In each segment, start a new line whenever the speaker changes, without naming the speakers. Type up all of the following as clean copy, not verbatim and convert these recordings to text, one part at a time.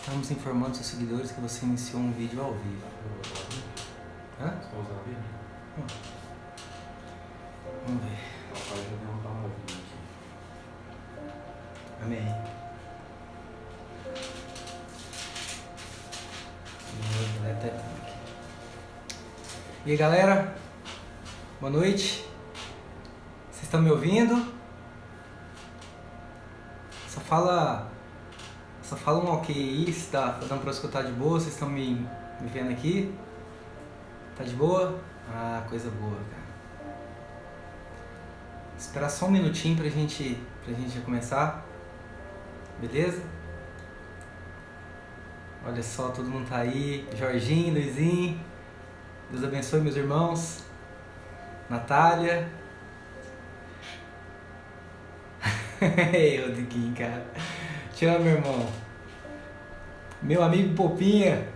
Estamos informando seus seguidores que você iniciou um vídeo ao vivo. Hã?
Você vai usar a Bíblia?
Vamos ver.
Papai já deu uma palavrinha aqui.
Amém. E aí, galera? Boa noite. Vocês estão me ouvindo? Só fala um ok aí, se tá dando pra escutar de boa. Vocês estão me vendo aqui? Tá de boa? Ah, coisa boa, cara. Esperar só um minutinho pra gente já começar. Beleza? Olha só, todo mundo tá aí. Jorginho, Luizinho. Deus abençoe meus irmãos. Natália. Ei, Rodriguinho, cara. Te amo, meu irmão. Meu amigo Popinha.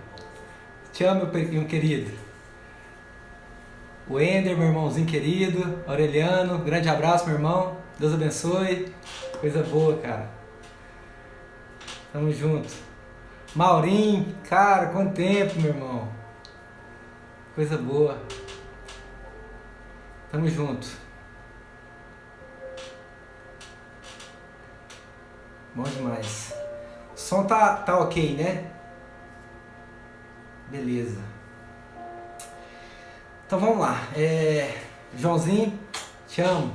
Te amo, meu querido. O Ender, meu irmãozinho querido. Aureliano, grande abraço, meu irmão. Deus abençoe. Coisa boa, cara. Tamo junto. Maurinho, cara, quanto tempo, meu irmão. Coisa boa. Tamo junto. Bom demais. O som tá ok, né? Beleza. Então vamos lá. Joãozinho, te amo.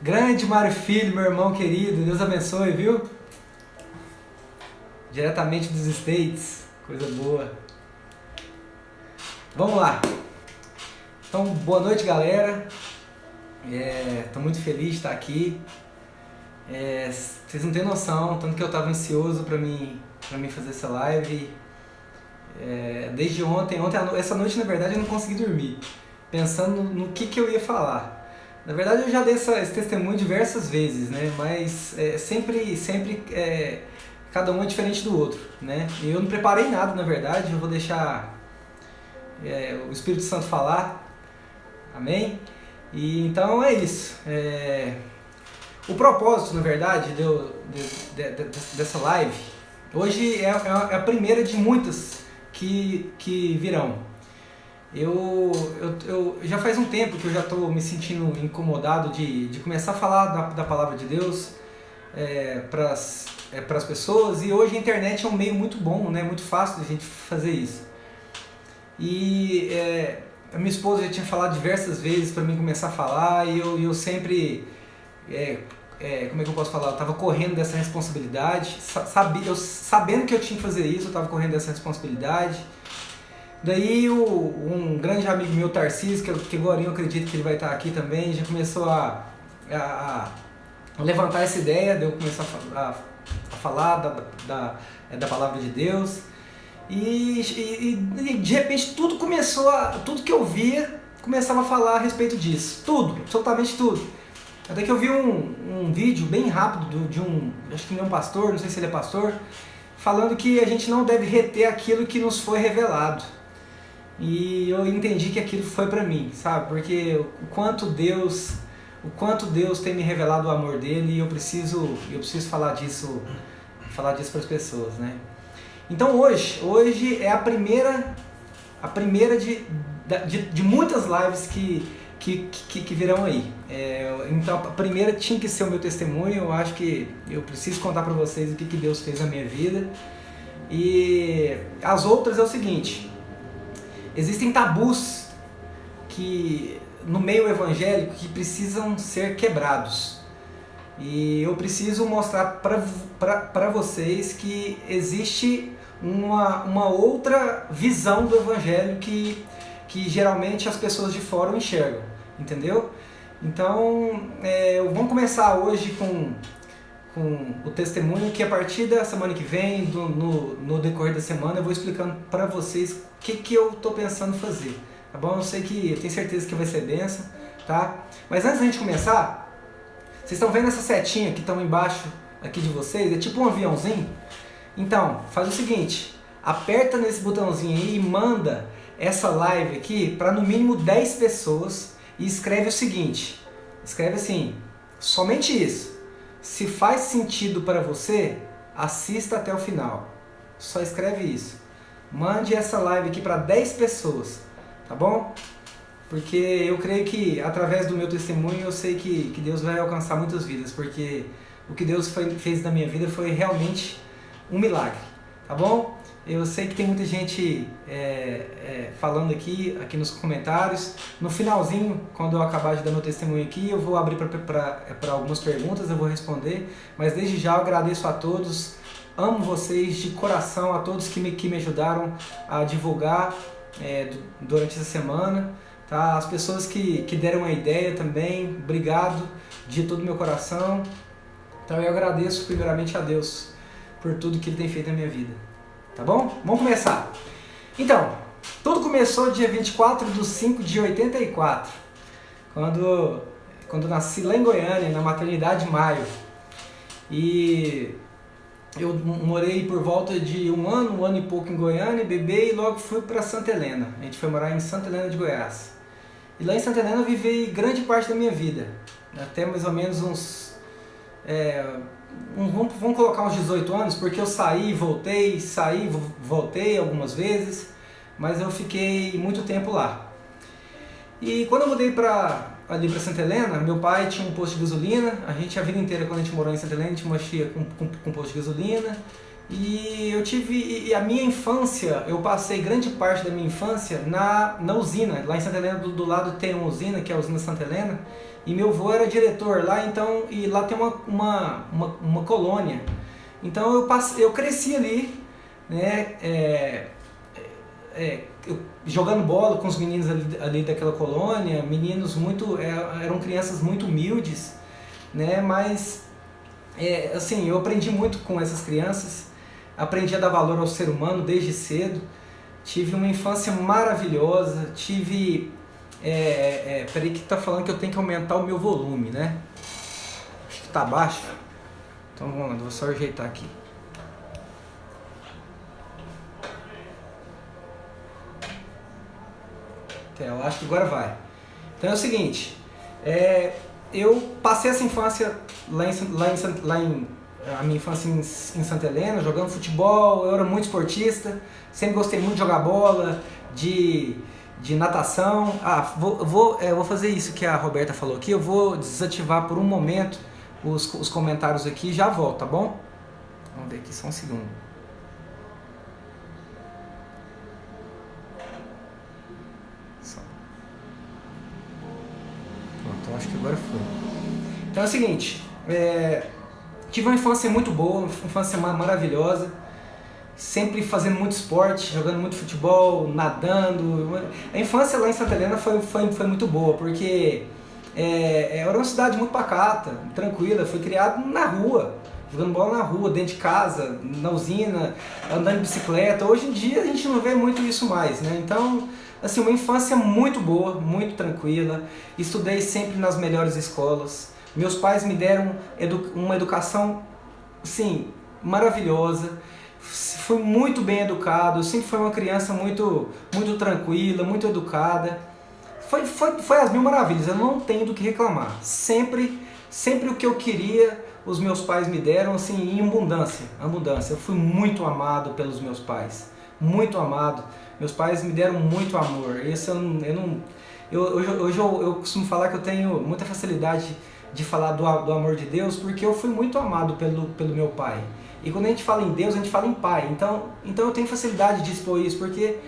Grande Mário Filho, meu irmão querido. Deus abençoe, viu? Diretamente dos States. Coisa boa. Vamos lá. Então, boa noite, galera. Tô muito feliz de estar aqui. Vocês não têm noção, tanto que eu estava ansioso para mim fazer essa live. Desde ontem, essa noite, na verdade, eu não consegui dormir, pensando no que eu ia falar. Na verdade, eu já dei esse testemunho diversas vezes, né? Mas sempre cada um é diferente do outro, né? E eu não preparei nada, na verdade. Eu vou deixar o Espírito Santo falar. Amém? E então é isso. O propósito, na verdade, dessa live, hoje é a primeira de muitas que virão. Eu já faz um tempo que eu já estou me sentindo incomodado de começar a falar da palavra de Deus para as pessoas, e hoje a internet é um meio muito bom, né? Muito fácil de a gente fazer isso. E a minha esposa já tinha falado diversas vezes para mim começar a falar, e eu sempre, como é que eu posso falar? Eu estava correndo dessa responsabilidade, sabendo que eu tinha que fazer isso, eu estava correndo dessa responsabilidade. Daí um grande amigo meu, Tarcísio, que agora eu acredito que ele vai estar aqui também, já começou a levantar essa ideia de eu começar a falar da palavra de Deus. E de repente tudo que eu via começava a falar a respeito disso. Tudo, absolutamente tudo. Até que eu vi um vídeo bem rápido de acho que não é um pastor, não sei se ele é pastor, falando que a gente não deve reter aquilo que nos foi revelado. E eu entendi que aquilo foi pra mim, sabe? Porque o quanto Deus tem me revelado o amor dele, e eu preciso falar disso para as pessoas, né? Então hoje é a primeira de muitas lives que virão aí. Então a primeira tinha que ser o meu testemunho. Eu acho que eu preciso contar para vocês o que Deus fez na minha vida. E as outras é o seguinte: existem tabus no meio evangélico que precisam ser quebrados. E eu preciso mostrar para vocês que existe uma outra visão do evangelho que geralmente as pessoas de fora enxergam, entendeu? Então, vamos começar hoje com o testemunho, que a partir da semana que vem, no decorrer da semana, eu vou explicando para vocês o que eu estou pensando fazer, tá bom? Eu tenho certeza que vai ser bênção, tá? Mas antes da gente começar, vocês estão vendo essa setinha que estão embaixo aqui de vocês? É tipo um aviãozinho. Então, faz o seguinte, aperta nesse botãozinho aí e manda essa live aqui para no mínimo 10 pessoas, e escreve o seguinte, escreve assim: somente isso, se faz sentido para você, assista até o final. só escreve isso. Mande essa live aqui para 10 pessoas, tá bom? Porque eu creio que através do meu testemunho eu sei que Deus vai alcançar muitas vidas, porque o que Deus fez na minha vida foi realmente um milagre, tá bom? Eu sei que tem muita gente falando aqui nos comentários. No finalzinho, quando eu acabar de dar meu testemunho aqui, eu vou abrir para algumas perguntas, eu vou responder. Mas desde já eu agradeço a todos, amo vocês de coração, a todos que me ajudaram a divulgar durante essa semana. Tá? As pessoas que deram a ideia também, obrigado de todo o meu coração. Então eu agradeço primeiramente a Deus por tudo que Ele tem feito na minha vida. Tá bom? Vamos começar. Então, tudo começou dia 24/5/84, quando nasci lá em Goiânia, na maternidade Maio. E eu morei por volta de um ano e pouco em Goiânia, bebê, e logo fui para Santa Helena. A gente foi morar em Santa Helena de Goiás. E lá em Santa Helena eu vivi grande parte da minha vida, até mais ou menos uns... vamos colocar uns 18 anos, porque eu saí, voltei algumas vezes, mas eu fiquei muito tempo lá. E quando eu mudei ali para Santa Helena, meu pai tinha um posto de gasolina. A vida inteira, quando a gente morou em Santa Helena, a gente mexia com posto de gasolina. E a minha infância, eu passei grande parte da minha infância na usina. Lá em Santa Helena, do lado tem uma usina, que é a usina Santa Helena. E meu avô era diretor lá, então, e lá tem uma colônia. Então eu cresci ali, né, jogando bola com os meninos ali daquela colônia, meninos eram crianças muito humildes, né, mas assim, eu aprendi muito com essas crianças, aprendi a dar valor ao ser humano desde cedo, tive uma infância maravilhosa, peraí que tá falando que eu tenho que aumentar o meu volume, né? Acho que tá baixo. Então vamos lá, vou só ajeitar aqui. Eu acho que agora vai. Então é o seguinte, eu passei essa infância a minha infância em Santa Helena, jogando futebol. Eu era muito esportista, sempre gostei muito de jogar bola, de natação. Vou fazer isso que a Roberta falou aqui. Eu vou desativar por um momento os comentários aqui e já volto, tá bom? Vamos ver aqui, só um segundo. Pronto, acho que agora foi. Então é o seguinte, tive uma infância muito boa, uma infância maravilhosa. Sempre fazendo muito esporte, jogando muito futebol, nadando. A infância lá em Santa Helena foi muito boa, porque era uma cidade muito pacata, tranquila. Fui criado na rua, jogando bola na rua, dentro de casa, na usina, andando de bicicleta. Hoje em dia a gente não vê muito isso mais, né? Então, assim, uma infância muito boa, muito tranquila. Estudei sempre nas melhores escolas. Meus pais me deram uma educação, assim, maravilhosa. Fui muito bem educado, eu sempre fui uma criança muito tranquila, muito educada. Foi as mil maravilhas, eu não tenho do que reclamar. Sempre o que eu queria, os meus pais me deram, assim, em abundância. Eu fui muito amado pelos meus pais, muito amado. Meus pais me deram muito amor. Hoje eu costumo falar que eu tenho muita facilidade de falar do amor de Deus, porque eu fui muito amado pelo meu pai. E quando a gente fala em Deus, a gente fala em Pai. Então eu tenho facilidade de expor isso, porque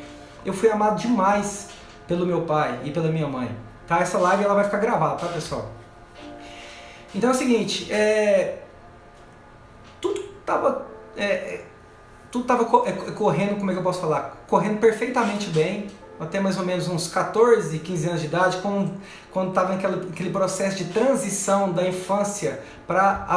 eu fui amado demais pelo meu pai e pela minha mãe. Tá? Essa live ela vai ficar gravada, tá, pessoal? Então é o seguinte, tudo tava correndo, como é que eu posso falar? Correndo perfeitamente bem, até mais ou menos uns 14, 15 anos de idade, quando estava aquele processo de transição da infância para a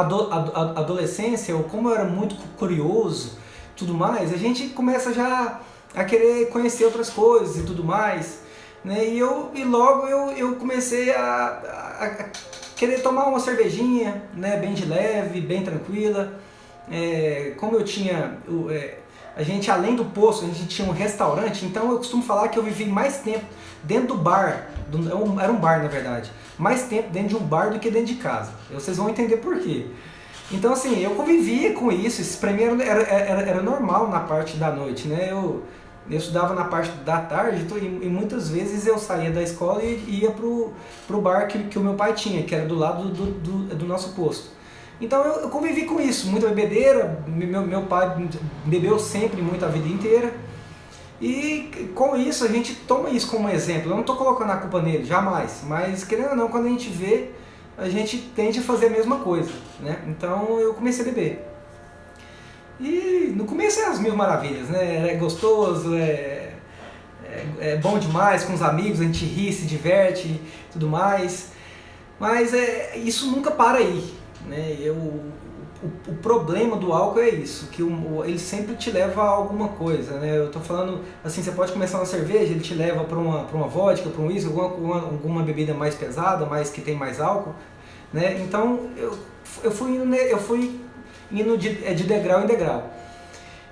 adolescência, ou como eu era muito curioso, tudo mais, a gente começa já a querer conhecer outras coisas e tudo mais, né? E logo eu comecei a querer tomar uma cervejinha, né? Bem de leve, bem tranquila. Como eu tinha... a gente, além do posto, a gente tinha um restaurante, então eu costumo falar que eu vivi mais tempo dentro do bar, era um bar na verdade, mais tempo dentro de um bar do que dentro de casa. Vocês vão entender por quê. Então assim, eu convivia com isso pra mim era normal na parte da noite, né? Eu estudava na parte da tarde e muitas vezes eu saía da escola e ia pro bar que o meu pai tinha, que era do lado do nosso posto. Então eu convivi com isso, muita bebedeira, meu pai bebeu sempre, muito a vida inteira. E com isso a gente toma isso como exemplo. Eu não estou colocando a culpa nele, jamais. Mas querendo ou não, quando a gente vê, a gente tende a fazer a mesma coisa, né? Então eu comecei a beber. E no começo é as mil maravilhas, né? É gostoso, é bom demais com os amigos, a gente ri, se diverte e tudo mais. Mas isso nunca para aí, né? O problema do álcool é isso, que ele sempre te leva a alguma coisa, né? Eu tô falando, assim, você pode começar uma cerveja, ele te leva para uma vodka, para um uísque, alguma bebida mais pesada, mais que tem mais álcool, né? Então eu fui indo de degrau em degrau.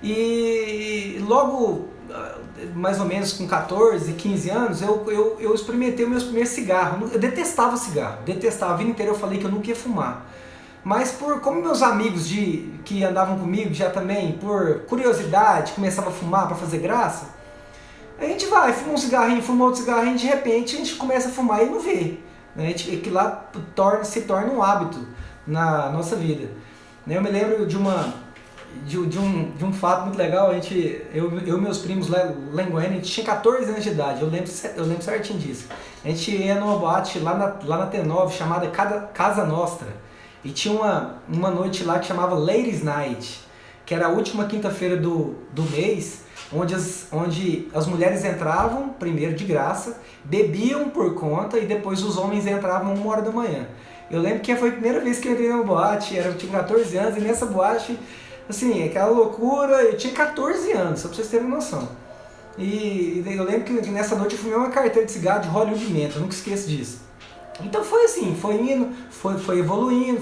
E logo, mais ou menos com 14, 15 anos, eu experimentei os meus primeiros cigarros. Eu detestava cigarro, detestava. A vida inteira eu falei que eu nunca ia fumar. Mas como meus amigos que andavam comigo já também, por curiosidade, começavam a fumar para fazer graça, a gente vai, fuma um cigarrinho, fuma outro cigarrinho, de repente a gente começa a fumar e não vê. Né? Que lá se torna um hábito na nossa vida. Eu me lembro de um fato muito legal. Eu e meus primos lá em Goiânia, a gente tinha 14 anos de idade, eu lembro certinho disso. A gente ia numa boate lá na T9 chamada Casa Nostra. E tinha uma noite lá que chamava Ladies Night, que era a última quinta-feira do mês, onde as mulheres entravam primeiro de graça, bebiam por conta e depois os homens entravam 1h da manhã. Eu lembro que foi a primeira vez que eu entrei numa boate, eu tinha 14 anos, e nessa boate, assim, aquela loucura, eu tinha 14 anos, só pra vocês terem noção. E eu lembro que nessa noite eu fumei uma carteira de cigarro de Hollywood Menta, eu nunca esqueço disso. Então foi assim, foi indo, foi evoluindo.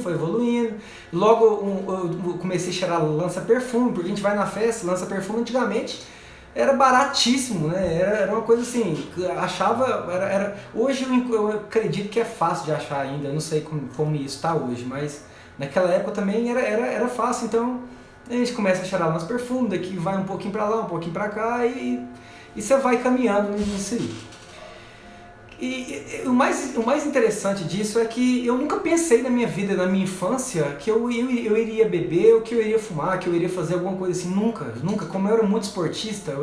Logo eu comecei a cheirar lança-perfume, porque a gente vai na festa, lança-perfume antigamente era baratíssimo, né? Era uma coisa assim, achava, hoje eu acredito que é fácil de achar ainda, eu não sei como isso está hoje, mas naquela época também era fácil. Então a gente começa a cheirar lança-perfume, daqui vai um pouquinho para lá, um pouquinho para cá e você vai caminhando nisso aí. E o mais interessante disso é que eu nunca pensei na minha vida, na minha infância, que eu iria beber, ou que eu iria fumar, que eu iria fazer alguma coisa assim. Nunca. Como eu era muito esportista,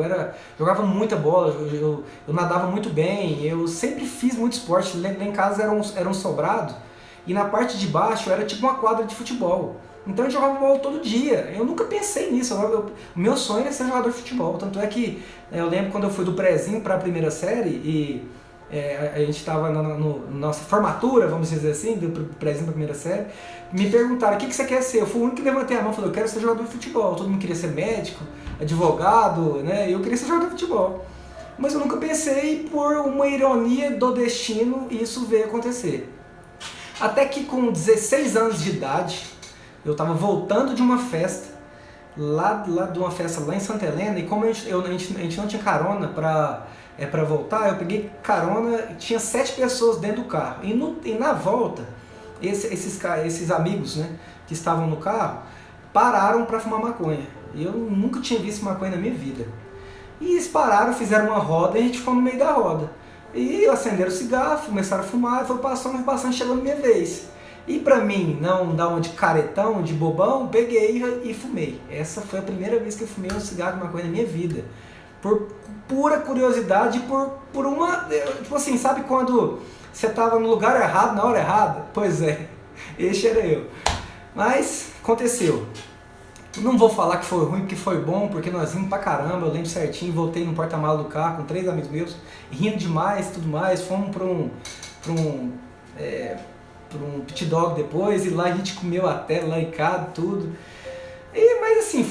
jogava muita bola, eu nadava muito bem, eu sempre fiz muito esporte. Lá em casa era um sobrado, e na parte de baixo era tipo uma quadra de futebol. Então eu jogava bola todo dia. Eu nunca pensei nisso. O meu sonho era ser jogador de futebol. Tanto é que eu lembro quando eu fui do prézinho para a primeira série a gente estava na nossa formatura, vamos dizer assim, do prézinho para a primeira série, me perguntaram: o que você quer ser? Eu fui o único que levantei a mão e falei: eu quero ser jogador de futebol. Todo mundo queria ser médico, advogado, né? Eu queria ser jogador de futebol. Mas eu nunca pensei, por uma ironia do destino, isso veio acontecer. Até que com 16 anos de idade, eu estava voltando de uma festa, lá de uma festa lá em Santa Helena, e como a gente não tinha carona para voltar, eu peguei carona, tinha 7 pessoas dentro do carro. E na volta, esses amigos, né, que estavam no carro, pararam para fumar maconha. Eu nunca tinha visto maconha na minha vida. E eles pararam, fizeram uma roda e a gente ficou no meio da roda. E acenderam o cigarro, começaram a fumar, foi passando, chegou na minha vez. E pra mim não dar uma de caretão, de bobão, peguei e fumei. Essa foi a primeira vez que eu fumei um cigarro de maconha na minha vida. Por pura curiosidade, por uma... Tipo assim, sabe quando você tava no lugar errado, na hora errada? Pois é, esse era eu. Mas aconteceu. Não vou falar que foi ruim, porque foi bom, porque nós rimos pra caramba, eu lembro certinho, voltei no porta-malas do carro com 3 amigos meus, rindo demais e tudo mais, fomos pra um pit dog depois, e lá a gente comeu até laricado, tudo. Mas assim,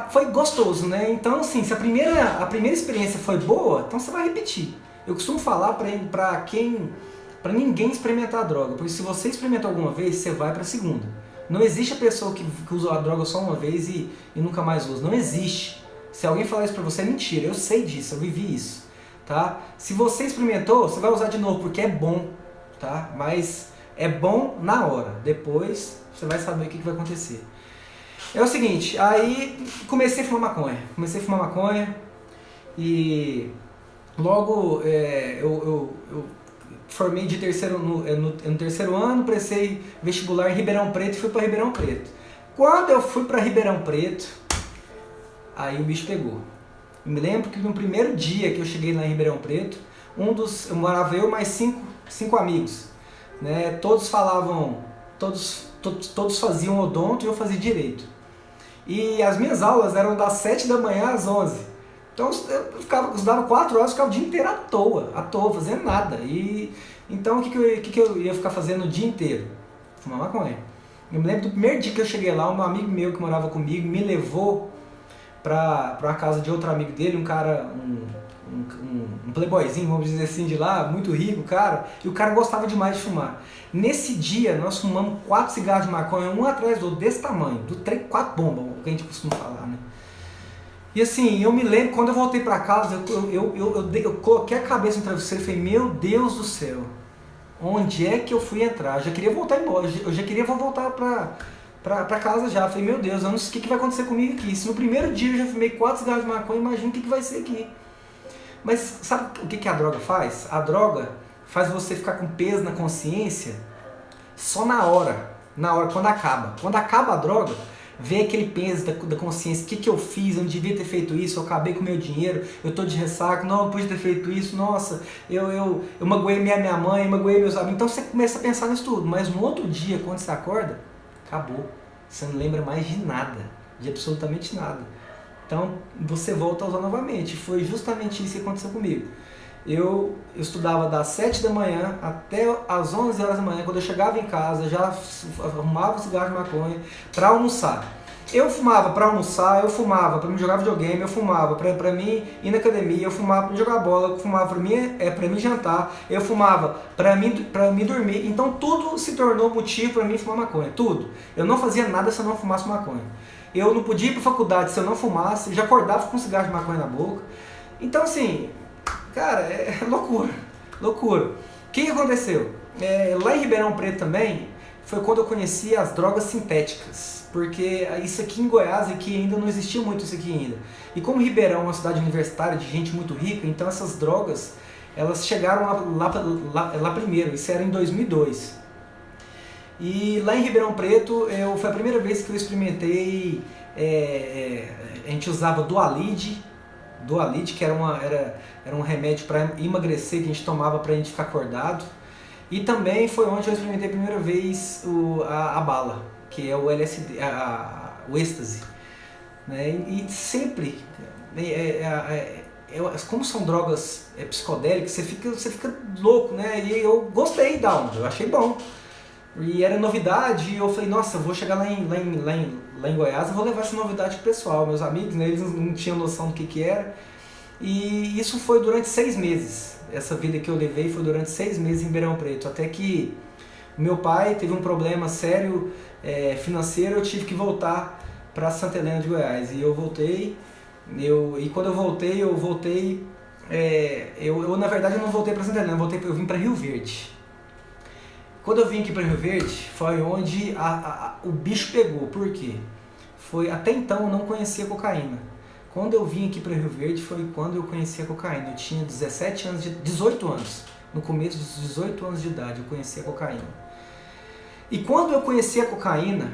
foi gostoso, né? Então assim, se a primeira experiência foi boa, então você vai repetir. Eu costumo falar pra ninguém experimentar a droga, porque se você experimentou alguma vez, você vai pra segunda. Não existe a pessoa que usa a droga só uma vez e nunca mais usa. Não existe. Se alguém falar isso pra você, é mentira. Eu sei disso, eu vivi isso. Tá? Se você experimentou, você vai usar de novo, porque é bom. Tá? Mas É bom na hora, depois você vai saber o que vai acontecer. É o seguinte, aí comecei a fumar maconha e logo eu formei de no terceiro ano, prestei vestibular em Ribeirão Preto e fui para Ribeirão Preto. Quando eu fui para Ribeirão Preto, aí o bicho pegou. Eu me lembro que no primeiro dia que eu cheguei lá em Ribeirão Preto, eu morava eu mais cinco amigos, né? Todos falavam, todos faziam odonto e eu fazia direito. E as minhas aulas eram das 7 da manhã às 11. Então eu estudava 4 horas, ficava o dia inteiro à toa, fazendo nada. Então o que eu ia ficar fazendo o dia inteiro? Fumar maconha. Eu me lembro do primeiro dia que eu cheguei lá, um amigo meu que morava comigo me levou para a casa de outro amigo dele, um cara, um playboyzinho, vamos dizer assim, de lá, muito rico, cara, e o cara gostava demais de fumar. Nesse dia, nós fumamos 4 cigarros de maconha, um atrás do outro, desse tamanho, 4 bombas, o que a gente costuma falar, né? E assim, eu me lembro, quando eu voltei para casa, eu coloquei a cabeça no travesseiro e falei, meu Deus do céu, onde é que eu fui entrar? Eu já queria voltar embora, eu já queria voltar pra casa já. Eu falei, meu Deus, eu não sei o que vai acontecer comigo aqui. Se no primeiro dia eu já fumei 4 cigarros de maconha, imagina o que vai ser aqui. Mas sabe o que a droga faz? A droga faz você ficar com peso na consciência só na hora, quando acaba. Quando acaba a droga, vem aquele peso da consciência, o que eu fiz, eu não devia ter feito isso, eu acabei com o meu dinheiro, eu tô de ressaca, não, eu pude ter feito isso, nossa, eu magoei minha mãe, magoei meus amigos. Então você começa a pensar nisso tudo, mas no outro dia, quando você acorda, acabou. Você não lembra mais de nada, de absolutamente nada. Então você volta a usar novamente. Foi justamente isso que aconteceu comigo. Eu estudava das 7 da manhã até as 11 horas da manhã. Quando eu chegava em casa, já arrumava o cigarro de maconha para almoçar. Eu fumava para almoçar, eu fumava para mim jogar videogame, eu fumava para mim ir na academia, eu fumava para mim jogar bola, eu fumava para mim jantar, eu fumava para mim dormir. Então tudo se tornou motivo para mim fumar maconha, tudo. Eu não fazia nada se eu não fumasse maconha. Eu não podia ir para faculdade se eu não fumasse, eu já acordava com um cigarro de maconha na boca. Então assim, cara, é loucura, loucura. O que aconteceu? Lá em Ribeirão Preto também foi quando eu conheci as drogas sintéticas. Porque isso aqui em Goiás, aqui ainda não existia muito isso aqui ainda. E como Ribeirão é uma cidade universitária de gente muito rica, então essas drogas, elas chegaram lá primeiro, isso era em 2002. E lá em Ribeirão Preto, foi a primeira vez que eu experimentei, a gente usava Dualid, que era um remédio para emagrecer, que a gente tomava para a gente ficar acordado. E também foi onde eu experimentei a primeira vez a bala, que é o LSD, o êxtase, né? E sempre, como são drogas psicodélicas, você fica louco, né? E eu gostei da onda, eu achei bom. E era novidade, e eu falei, nossa, eu vou chegar lá em Goiás, eu vou levar essa novidade pro pessoal, meus amigos, né? Eles não tinham noção do que era. E isso foi durante 6 meses, essa vida que eu levei foi durante 6 meses em Ribeirão Preto, até que meu pai teve um problema sério financeiro, eu tive que voltar para Santa Helena de Goiás. E eu voltei, e quando eu voltei, na verdade eu não voltei para Santa Helena, eu vim para Rio Verde. Quando eu vim aqui para Rio Verde, foi onde o bicho pegou. Por quê? Até então eu não conhecia cocaína. Quando eu vim aqui para Rio Verde foi quando eu conheci a cocaína. Eu tinha 18 anos. No começo dos 18 anos de idade eu conheci a cocaína. E quando eu conheci a cocaína,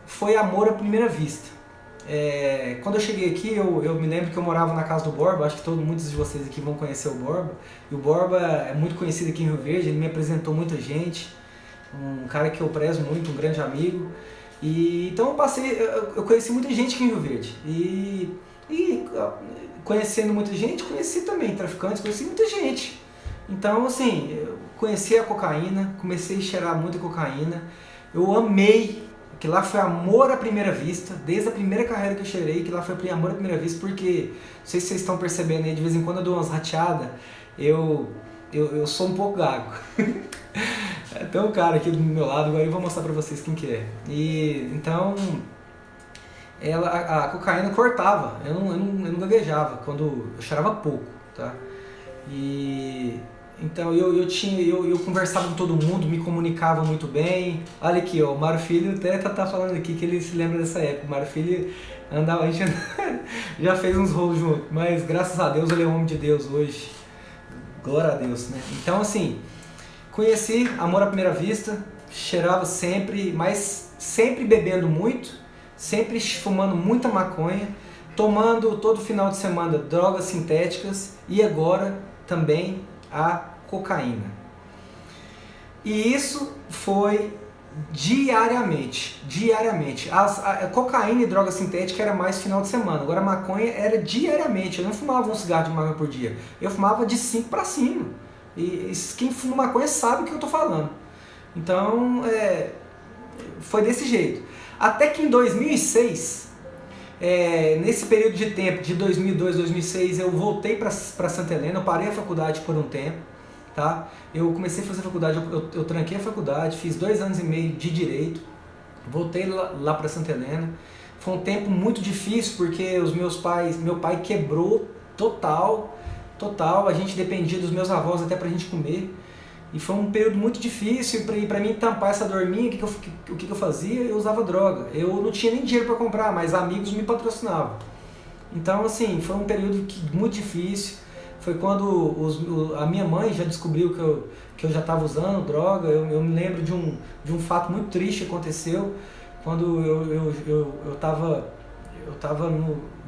foi amor à primeira vista. Quando eu cheguei aqui, eu me lembro que eu morava na casa do Borba, acho que muitos de vocês aqui vão conhecer o Borba. E o Borba é muito conhecido aqui em Rio Verde, ele me apresentou muita gente, um cara que eu prezo muito, um grande amigo. E então eu conheci muita gente aqui em Rio Verde. E conhecendo muita gente, conheci também traficantes, conheci muita gente. Então, assim, eu conheci a cocaína, comecei a cheirar muita cocaína, eu amei, que lá foi amor à primeira vista, desde a primeira carreira que eu cheirei, que lá foi amor à primeira vista, porque, não sei se vocês estão percebendo aí, de vez em quando eu dou umas rateadas, eu sou um pouco gago. Tem um cara aqui do meu lado, agora eu vou mostrar pra vocês quem que é. E, então, a cocaína cortava, eu não gaguejava, quando eu cheirava pouco, tá? E Então eu conversava com todo mundo, me comunicava muito bem. Olha aqui, ó, o Mário Filho até tá falando aqui que ele se lembra dessa época. O Mário Filho andava, a gente já fez uns rolos junto, mas graças a Deus ele é um homem de Deus hoje. Glória a Deus, né? Então assim, conheci amor à primeira vista, cheirava sempre, mas sempre bebendo muito, sempre fumando muita maconha, tomando todo final de semana drogas sintéticas e agora também a cocaína. E isso foi diariamente. A cocaína e droga sintética era mais final de semana, agora a maconha era diariamente. Eu não fumava um cigarro de maconha por dia, eu fumava de 5 para cima. E quem fuma maconha sabe o que eu estou falando. Então, foi desse jeito. Até que em 2006, nesse período de tempo, de 2002, 2006, eu voltei para Santa Helena, eu parei a faculdade por um tempo, tá? Eu comecei a fazer faculdade, eu tranquei a faculdade, fiz 2 anos e meio de Direito, voltei lá para Santa Helena. Foi um tempo muito difícil, porque meu pai quebrou total, a gente dependia dos meus avós até pra gente comer. E foi um período muito difícil, e pra mim tampar essa dor minha, o que eu fazia? Eu usava droga. Eu não tinha nem dinheiro para comprar, mas amigos me patrocinavam. Então, assim, foi um período muito difícil. Foi quando a minha mãe já descobriu que eu já estava usando droga. Eu me lembro de um fato muito triste que aconteceu, quando eu tava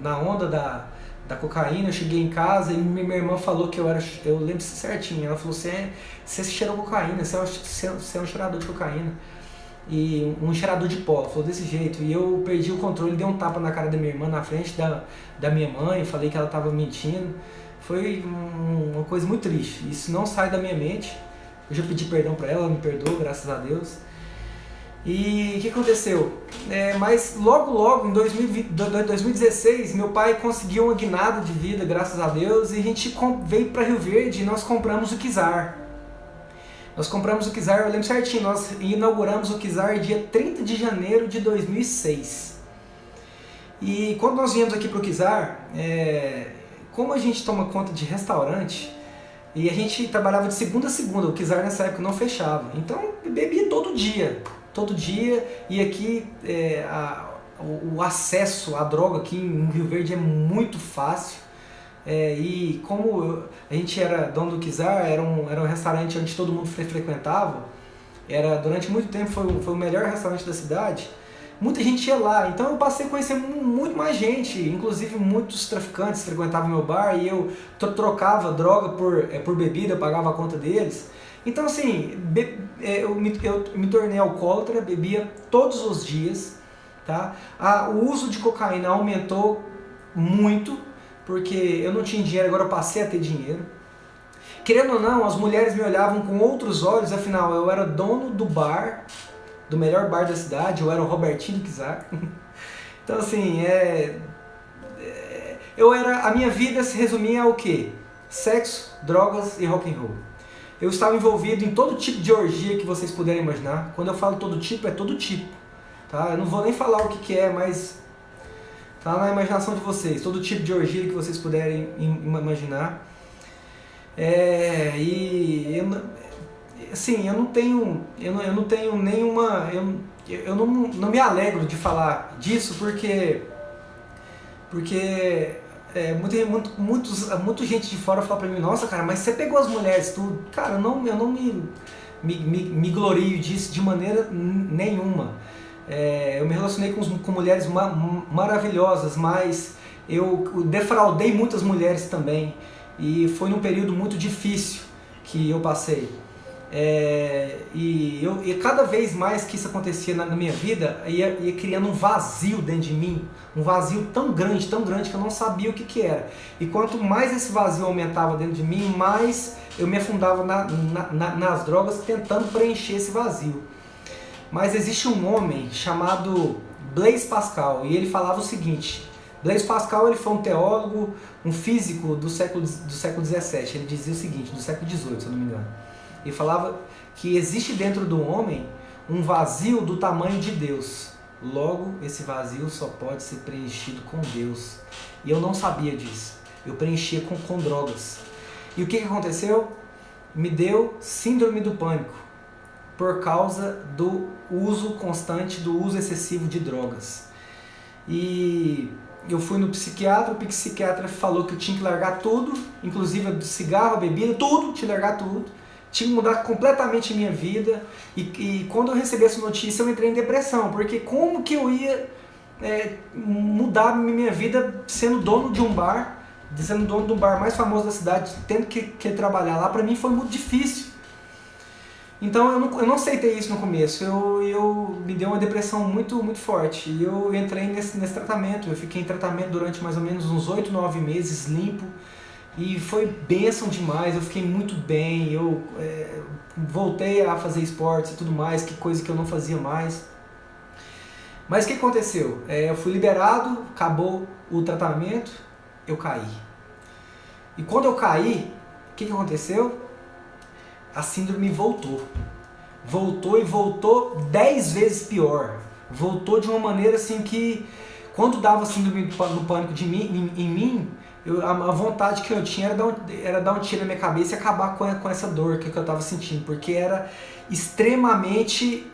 na onda da cocaína. Eu cheguei em casa e minha irmã falou que eu lembro certinho, ela falou: você cheirou cocaína, você é um cheirador de cocaína, e um cheirador de pó, falou desse jeito. E eu perdi o controle, dei um tapa na cara da minha irmã na frente da minha mãe, falei que ela estava mentindo. Foi uma coisa muito triste, isso não sai da minha mente. Eu já pedi perdão para ela, ela me perdoou, graças a Deus. E o que aconteceu? Mas logo em 2016, meu pai conseguiu uma guinada de vida, graças a Deus, e a gente veio para Rio Verde e nós compramos o Kizar. Eu lembro certinho, nós inauguramos o Kizar dia 30 de janeiro de 2006. E quando nós viemos aqui para o Kizar, como a gente toma conta de restaurante, e a gente trabalhava de segunda a segunda, o Kizar nessa época não fechava, então bebia todo dia, e aqui o acesso à droga aqui em Rio Verde é muito fácil. E como a gente era dono do Kizar, era um restaurante onde todo mundo frequentava, durante muito tempo foi o melhor restaurante da cidade, muita gente ia lá, então eu passei a conhecer muito mais gente, inclusive muitos traficantes frequentavam meu bar, e eu trocava droga por bebida, eu pagava a conta deles. Então assim, eu me tornei alcoólatra, bebia todos os dias, tá? O uso de cocaína aumentou muito, porque eu não tinha dinheiro, agora eu passei a ter dinheiro. Querendo ou não, as mulheres me olhavam com outros olhos, afinal eu era dono do bar, do melhor bar da cidade, eu era o Robertinho do Kizar. Então assim, a minha vida se resumia ao quê? Sexo, drogas e rock and roll. Eu estava envolvido em todo tipo de orgia que vocês puderem imaginar. Quando eu falo todo tipo, é todo tipo, tá? Eu não vou nem falar o que é, mas tá na imaginação de vocês, todo tipo de orgia que vocês puderem imaginar. Assim, eu não tenho nenhuma, eu não me alegro de falar disso, porque muita gente de fora fala pra mim: nossa, cara, mas você pegou as mulheres tudo. Cara, eu não me glorio disso de maneira nenhuma. Eu me relacionei com mulheres maravilhosas, mas eu defraudei muitas mulheres também, e foi num período muito difícil que eu passei. E cada vez mais que isso acontecia na minha vida, ia criando um vazio dentro de mim, um vazio tão grande que eu não sabia o que era. E quanto mais esse vazio aumentava dentro de mim, mais eu me afundava nas drogas, tentando preencher esse vazio. Mas existe um homem chamado Blaise Pascal, e ele falava o seguinte: Blaise Pascal, ele foi um teólogo, um físico do século XVII. Ele dizia o seguinte, do século XVIII, se eu não me engano. Ele falava que existe dentro do homem um vazio do tamanho de Deus. Logo, esse vazio só pode ser preenchido com Deus. E eu não sabia disso. Eu preenchia com drogas. E o que aconteceu? me deu síndrome do pânico por causa do uso constante, do uso excessivo de drogas. E eu fui no psiquiatra, o psiquiatra falou que eu tinha que largar tudo, inclusive do cigarro, a bebida, tudo, tinha que largar tudo. Tinha que mudar completamente a minha vida. E quando eu recebi essa notícia, eu entrei em depressão, porque como que eu ia mudar minha vida sendo dono de um bar, sendo dono do bar mais famoso da cidade, tendo que trabalhar lá? Para mim foi muito difícil. Então eu não aceitei isso no começo, me deu uma depressão muito, muito forte, e eu entrei nesse tratamento. Eu fiquei em tratamento durante mais ou menos uns 8, 9 meses limpo, e foi bênção demais. Eu fiquei muito bem, eu voltei a fazer esportes e tudo mais, que coisa que eu não fazia mais. Mas o que aconteceu? Eu fui liberado, acabou o tratamento, eu caí. E quando eu caí, o que aconteceu? A síndrome voltou. Voltou e voltou 10 vezes pior. Voltou de uma maneira assim que, quando dava síndrome do pânico em mim, a vontade que eu tinha era dar um tiro na minha cabeça e acabar com essa dor que eu estava sentindo, porque era extremamente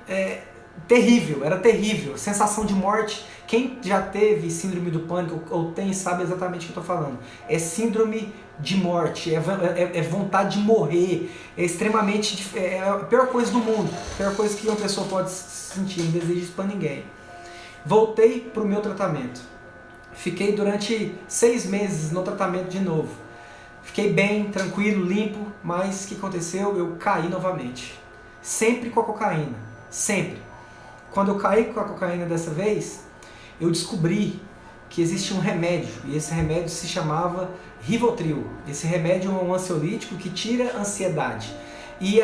terrível, era terrível. Sensação de morte. Quem já teve síndrome do pânico ou tem, sabe exatamente o que eu estou falando. É síndrome de morte, é vontade de morrer, é extremamente, é a pior coisa do mundo, a pior coisa que uma pessoa pode sentir, não desejo isso para ninguém. Voltei para o meu tratamento, fiquei durante 6 meses no tratamento de novo, fiquei bem, tranquilo, limpo, mas o que aconteceu? Eu caí novamente, sempre com a cocaína, sempre. Quando eu caí com a cocaína dessa vez, eu descobri que existia um remédio, e esse remédio se chamava Rivotril. Esse remédio é um ansiolítico que tira a ansiedade. E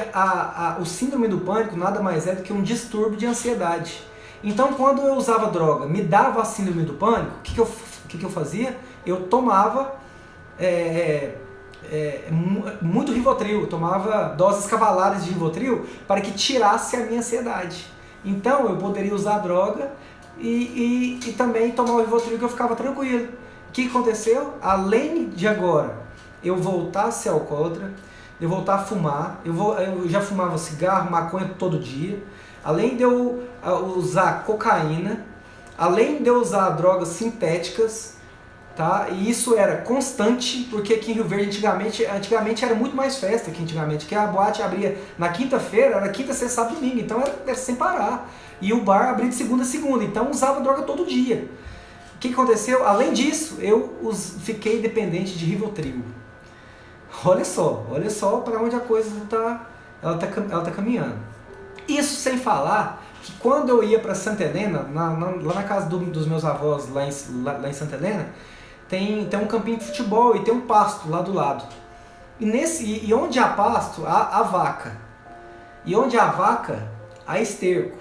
o síndrome do pânico nada mais é do que um distúrbio de ansiedade. Então, quando eu usava droga, me dava a síndrome do pânico, o que eu fazia? Eu tomava muito Rivotril, eu tomava doses cavalares de Rivotril para que tirasse a minha ansiedade. Então, eu poderia usar a droga e também tomar o Rivotril, que eu ficava tranquilo. O que aconteceu? Além de agora eu voltar a ser alcoólatra, eu voltar a fumar, eu já fumava cigarro, maconha todo dia, além de eu usar cocaína, além de eu usar drogas sintéticas, tá? E isso era constante, porque aqui em Rio Verde antigamente era muito mais festa que antigamente, que a boate abria na quinta-feira, era quinta, sexta, sábado e domingo, então era sem parar. E o bar abria de segunda a segunda, então usava droga todo dia. O que aconteceu? Além disso, eu fiquei dependente de Rivotril. Olha só para onde a coisa tá caminhando. Isso sem falar que quando eu ia para Santa Helena, lá na casa dos meus avós, lá em Santa Helena, tem um campinho de futebol e tem um pasto lá do lado. E onde há pasto, há vaca. E onde há vaca, há esterco.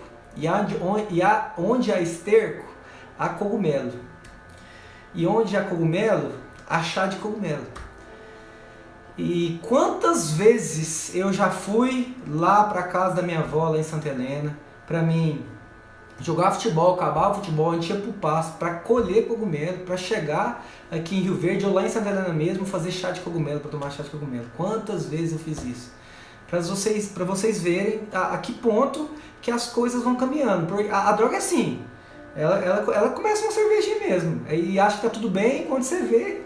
Onde há esterco, há cogumelo. E onde há cogumelo, há chá de cogumelo. E quantas vezes eu já fui lá para casa da minha avó, lá em Santa Helena, para mim jogar futebol, acabar o futebol, a gente ia pro pasto para colher cogumelo, para chegar aqui em Rio Verde ou lá em Santa Helena mesmo, fazer chá de cogumelo, para tomar chá de cogumelo. Quantas vezes eu fiz isso? Para vocês verem a que ponto que as coisas vão caminhando. Porque a droga é assim, ela começa uma cervejinha mesmo, e acha que tá tudo bem quando você vê.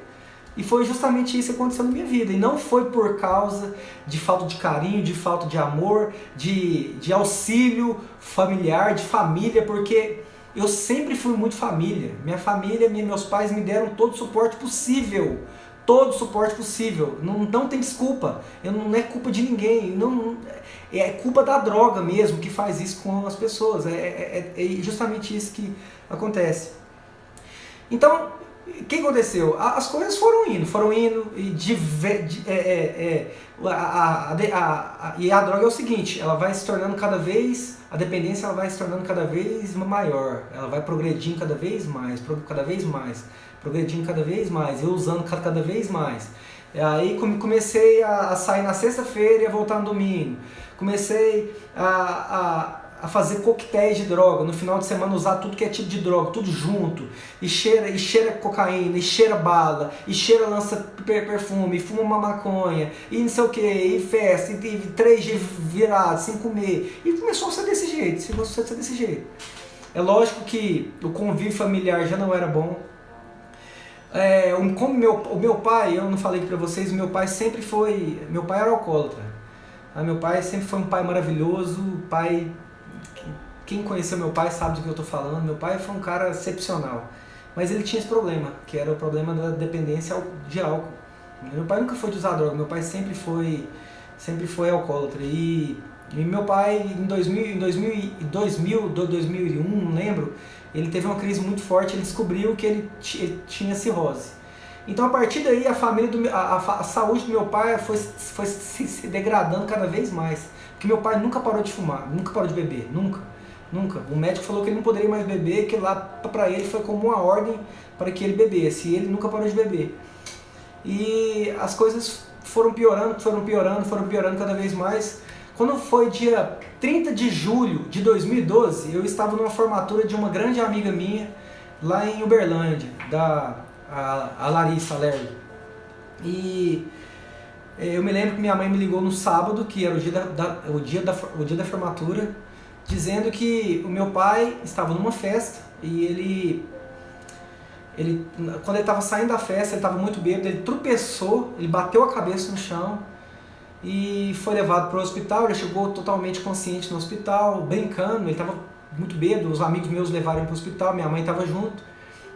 E foi justamente isso que aconteceu na minha vida. E não foi por causa de falta de carinho, de falta de amor, de auxílio familiar, de família, porque eu sempre fui muito família. Minha família, meus pais me deram todo o suporte possível. Todo o suporte possível. Não tem desculpa. Não é culpa de ninguém. É culpa da droga mesmo que faz isso com as pessoas. É justamente isso que acontece. Então, o que aconteceu? As coisas foram indo e a droga é o seguinte, ela vai se tornando cada vez, a dependência ela vai se tornando cada vez maior, ela vai progredindo cada vez mais, progredindo cada vez mais, eu usando cada vez mais. Aí comecei a sair na sexta-feira e a voltar no domingo, comecei a a fazer coquetéis de droga, no final de semana usar tudo que é tipo de droga, tudo junto, e cheira cocaína, e cheira bala, e cheira lança perfume, e fuma uma maconha, e não sei o que, e festa, e 3 dias virados, sem comer, e começou a ser desse jeito, É lógico que o convívio familiar já não era bom. Como o meu pai, eu não falei aqui pra vocês, meu pai era alcoólatra. Meu pai sempre foi um pai maravilhoso, quem conheceu meu pai sabe do que eu estou falando. Meu pai foi um cara excepcional, mas ele tinha esse problema, que era o problema da dependência de álcool. Meu pai nunca foi de usar droga, meu pai sempre foi alcoólatra. E meu pai, em 2001, não lembro, ele teve uma crise muito forte, ele descobriu que ele tinha cirrose. Então, a partir daí, a saúde do meu pai foi se degradando cada vez mais. Porque meu pai nunca parou de fumar, nunca parou de beber, nunca. O médico falou que ele não poderia mais beber, que lá para ele foi como uma ordem para que ele bebesse, e ele nunca parou de beber. E as coisas foram piorando cada vez mais. Quando foi dia 30 de julho de 2012, eu estava numa formatura de uma grande amiga minha, lá em Uberlândia, a Larissa Lerdo. E eu me lembro que minha mãe me ligou no sábado, que era o dia da formatura, dizendo que o meu pai estava numa festa e ele quando ele estava saindo da festa, ele estava muito bêbado, ele tropeçou, ele bateu a cabeça no chão e foi levado para o hospital. Ele chegou totalmente consciente no hospital, brincando, ele estava muito bêbado, os amigos meus levaram ele para o hospital, minha mãe estava junto,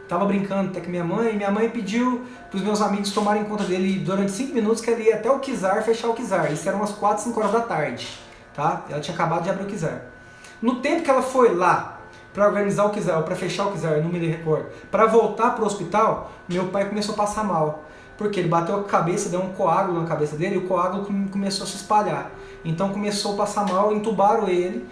estava brincando até com minha mãe pediu para os meus amigos tomarem conta dele durante 5 minutos, que ele ia até o Kizar, fechar o Kizar. Isso eram umas 4, 5 horas da tarde, tá? Ela tinha acabado de abrir o Kizar. No tempo que ela foi lá para organizar o Kizar, ou para fechar o Kizar, não me recordo, para voltar para o hospital, meu pai começou a passar mal. Porque ele bateu a cabeça, deu um coágulo na cabeça dele, e o coágulo começou a se espalhar. Então começou a passar mal, entubaram ele.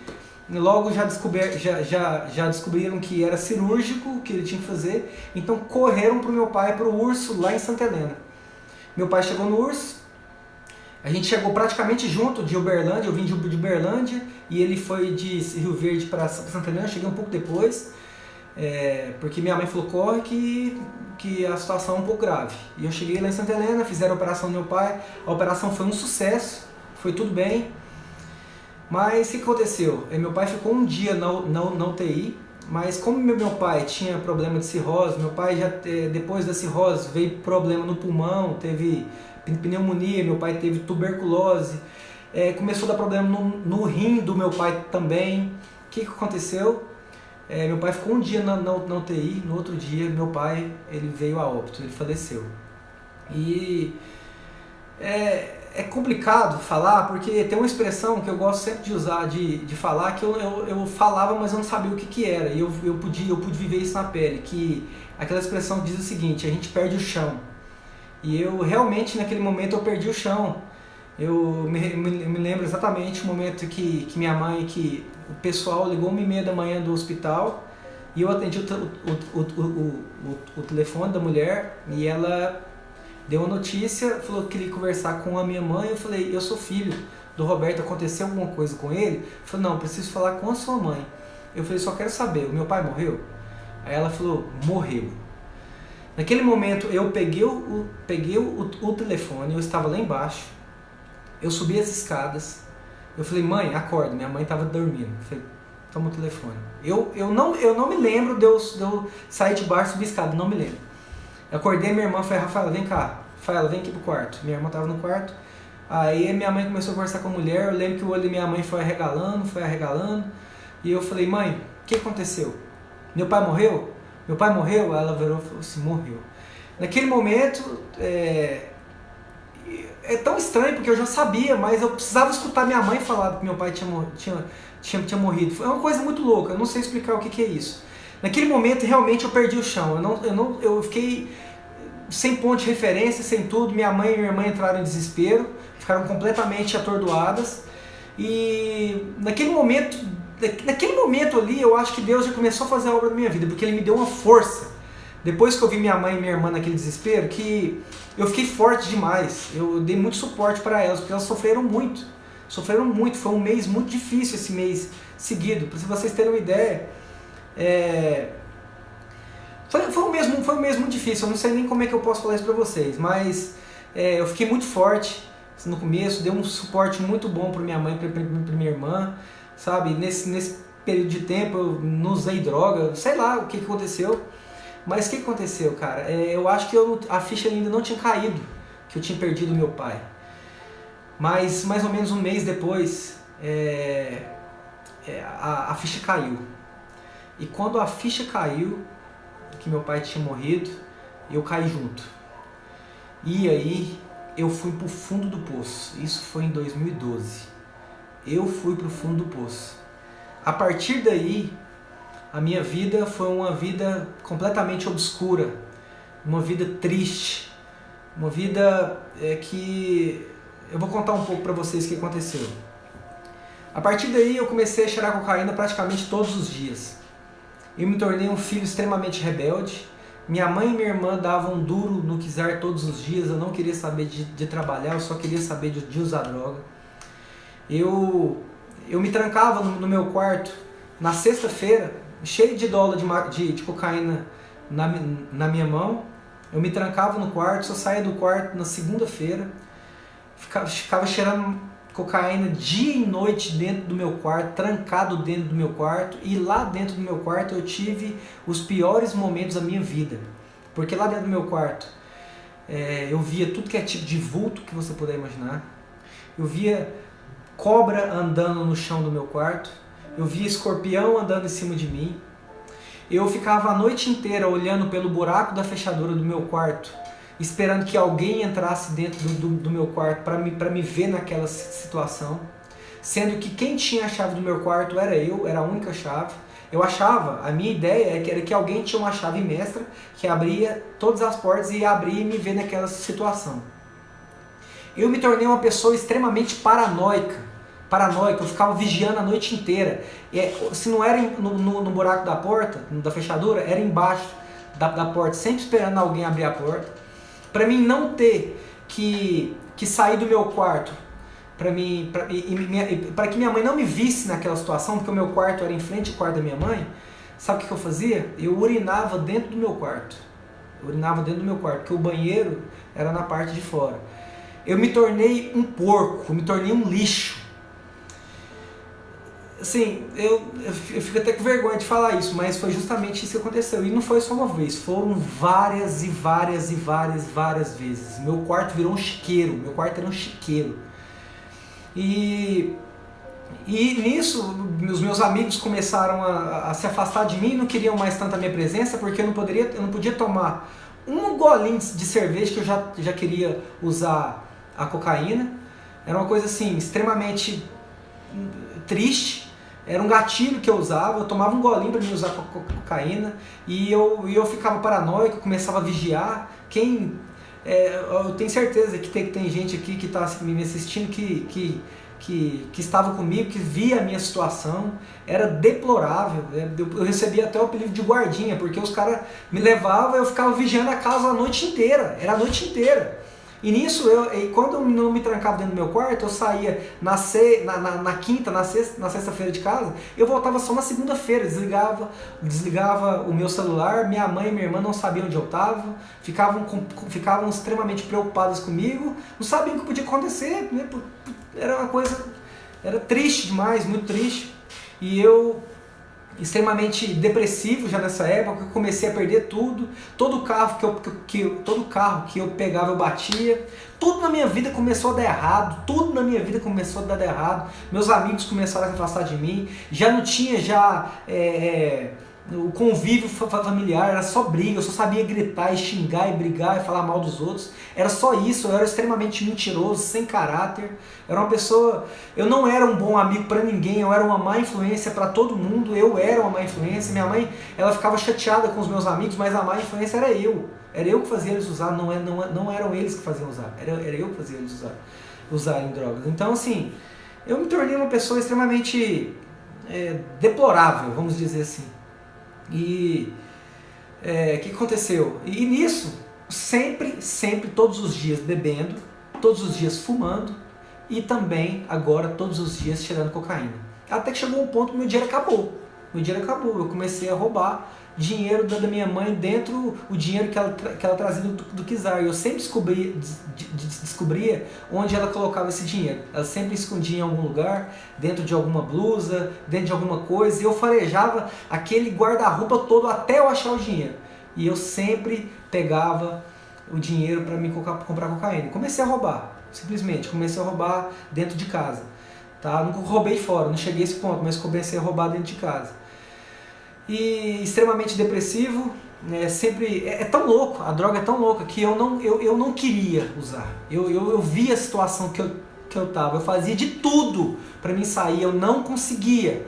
Logo já descobriram que era cirúrgico, que ele tinha que fazer. Então correram para o meu pai, para o Urso, lá em Santa Helena. Meu pai chegou no Urso, a gente chegou praticamente junto de Uberlândia, eu vim de Uberlândia, e ele foi de Rio Verde para Santa Helena, eu cheguei um pouco depois, porque minha mãe falou, corre que a situação é um pouco grave. E eu cheguei lá em Santa Helena, fizeram a operação do meu pai, a operação foi um sucesso, foi tudo bem. Mas o que aconteceu? Meu pai ficou um dia na UTI, mas como meu pai tinha problema de cirrose, meu pai depois da cirrose veio problema no pulmão, teve pneumonia, meu pai teve tuberculose, começou a dar problema no rim do meu pai também. O que aconteceu? Meu pai ficou um dia na UTI, no outro dia meu pai ele veio a óbito, ele faleceu. E é complicado falar, porque tem uma expressão que eu gosto sempre de usar, de falar, que eu falava, mas eu não sabia o que era, e eu pude viver isso na pele, que aquela expressão diz o seguinte: a gente perde o chão. E eu realmente naquele momento eu perdi o chão. Eu me lembro exatamente o momento que minha mãe, que o pessoal ligou 1h30 da manhã do hospital, e eu atendi o telefone da mulher, e ela deu uma notícia, falou que queria conversar com a minha mãe. Eu falei, eu sou filho do Roberto, aconteceu alguma coisa com ele? Eu falei, não, preciso falar com a sua mãe. Eu falei, só quero saber, o meu pai morreu? Aí ela falou, morreu. Naquele momento eu peguei o telefone, eu estava lá embaixo, eu subi as escadas, eu falei, mãe, acorda. Minha mãe estava dormindo. Eu falei, toma o telefone. Eu não me lembro de eu sair de baixo e subir a escada, não me lembro. Eu acordei minha irmã, falei, Rafaela, vem cá. Rafaela, vem aqui pro quarto. Minha irmã estava no quarto. Aí minha mãe começou a conversar com a mulher, eu lembro que o olho da minha mãe foi arregalando. E eu falei, mãe, o que aconteceu? Meu pai morreu? Meu pai morreu? Aí ela virou e falou assim, morreu. Naquele momento, é tão estranho, porque eu já sabia, mas eu precisava escutar minha mãe falar que meu pai tinha morrido. É uma coisa muito louca, eu não sei explicar o que é isso. Naquele momento, realmente, eu perdi o chão. Eu fiquei sem ponto de referência, sem tudo. Minha mãe e minha irmã entraram em desespero, ficaram completamente atordoadas. E naquele momento ali, eu acho que Deus já começou a fazer a obra da minha vida, porque Ele me deu uma força. Depois que eu vi minha mãe e minha irmã naquele desespero, que eu fiquei forte demais. Eu dei muito suporte para elas, porque elas sofreram muito. Foi um mês muito difícil, esse mês seguido. Para vocês terem uma ideia, foi um mês muito difícil. Eu não sei nem como é que eu posso falar isso para vocês, mas eu fiquei muito forte no começo, dei um suporte muito bom para minha mãe, para minha irmã, sabe? Nesse período de tempo eu não usei droga, sei lá o que aconteceu. Mas o que aconteceu, cara? Eu acho que a ficha ainda não tinha caído, que eu tinha perdido meu pai. Mas mais ou menos um mês depois, a ficha caiu. E quando a ficha caiu, que meu pai tinha morrido, eu caí junto. E aí eu fui pro fundo do poço. Isso foi em 2012. Eu fui pro fundo do poço. A partir daí, a minha vida foi uma vida completamente obscura, uma vida triste, uma vida que eu vou contar um pouco para vocês o que aconteceu. A partir daí eu comecei a cheirar cocaína praticamente todos os dias. Eu me tornei um filho extremamente rebelde. Minha mãe e minha irmã davam duro no quiser todos os dias. Eu não queria saber de trabalhar, eu só queria saber de usar droga. Eu me trancava no meu quarto na sexta-feira, cheio de dólar de cocaína na minha mão. Eu me trancava no quarto, só saía do quarto na segunda-feira, ficava cheirando cocaína dia e noite dentro do meu quarto, trancado dentro do meu quarto, e lá dentro do meu quarto eu tive os piores momentos da minha vida, porque lá dentro do meu quarto eu via tudo que é tipo de vulto que você puder imaginar, eu via cobra andando no chão do meu quarto, eu via escorpião andando em cima de mim. Eu ficava a noite inteira olhando pelo buraco da fechadura do meu quarto, esperando que alguém entrasse dentro do meu quarto para me ver naquela situação. Sendo que quem tinha a chave do meu quarto era eu, era a única chave. Eu achava, a minha ideia era que alguém tinha uma chave mestra que abria todas as portas e ia abrir e me ver naquela situação. Eu me tornei uma pessoa extremamente paranoica, eu ficava vigiando a noite inteira. Se não era no buraco da porta, da fechadura, era embaixo da porta, sempre esperando alguém abrir a porta. Para mim não ter que sair do meu quarto, para que minha mãe não me visse naquela situação, porque o meu quarto era em frente ao quarto da minha mãe, sabe o que eu fazia? Eu urinava dentro do meu quarto. Porque o banheiro era na parte de fora. Eu me tornei um porco, eu me tornei um lixo. Assim, eu fico até com vergonha de falar isso, mas foi justamente isso que aconteceu. E não foi só uma vez, foram várias vezes. Meu quarto virou um chiqueiro, meu quarto era um chiqueiro. E nisso, os meus amigos começaram a se afastar de mim, não queriam mais tanto a minha presença, porque eu não podia tomar um golinho de cerveja que eu já queria usar a cocaína. Era uma coisa assim, extremamente triste. Era um gatilho que eu usava, eu tomava um golinho para mim usar cocaína e eu ficava paranoico, começava a vigiar. Eu tenho certeza que tem gente aqui que está me assistindo que estava comigo, que via a minha situação, era deplorável. Eu recebia até o apelido de guardinha, porque os caras me levavam e eu ficava vigiando a casa a noite inteira, era a noite inteira. E nisso, quando eu não me trancava dentro do meu quarto, eu saía na quinta, na sexta-feira de casa, eu voltava só na segunda-feira, desligava o meu celular, minha mãe e minha irmã não sabiam onde eu estava, ficavam extremamente preocupadas comigo, não sabiam o que podia acontecer, né? Era uma coisa, era triste demais, muito triste, e eu, extremamente depressivo já nessa época, eu comecei a perder tudo, todo carro que eu pegava eu batia, tudo na minha vida começou a dar errado, meus amigos começaram a se afastar de mim, já não tinha o convívio familiar, era só briga, eu só sabia gritar e xingar e brigar e falar mal dos outros, era só isso, eu era extremamente mentiroso, sem caráter, era uma pessoa, eu não era um bom amigo para ninguém, eu era uma má influência para todo mundo, eu era uma má influência, minha mãe, ela ficava chateada com os meus amigos, mas a má influência era eu que fazia eles usar, não eram eles que faziam usar, era eu que fazia eles usarem drogas. Então assim, eu me tornei uma pessoa extremamente deplorável, vamos dizer assim. E o que aconteceu? E nisso, sempre, todos os dias bebendo, todos os dias fumando e também agora todos os dias cheirando cocaína. Até que chegou um ponto que meu dinheiro acabou. Meu dinheiro acabou. Eu comecei a roubar dinheiro da minha mãe dentro o dinheiro que ela trazia do Kizar. Eu sempre descobria onde ela colocava esse dinheiro. Ela sempre escondia em algum lugar, dentro de alguma blusa, dentro de alguma coisa. E eu farejava aquele guarda-roupa todo até eu achar o dinheiro. E eu sempre pegava o dinheiro para me comprar cocaína. Comecei a roubar, simplesmente. Comecei a roubar dentro de casa. Tá? Nunca roubei fora, não cheguei a esse ponto, mas comecei a roubar dentro de casa. E extremamente depressivo, sempre é tão louco, a droga é tão louca que eu não queria usar. Eu via a situação que eu tava, eu fazia de tudo para mim sair, eu não conseguia.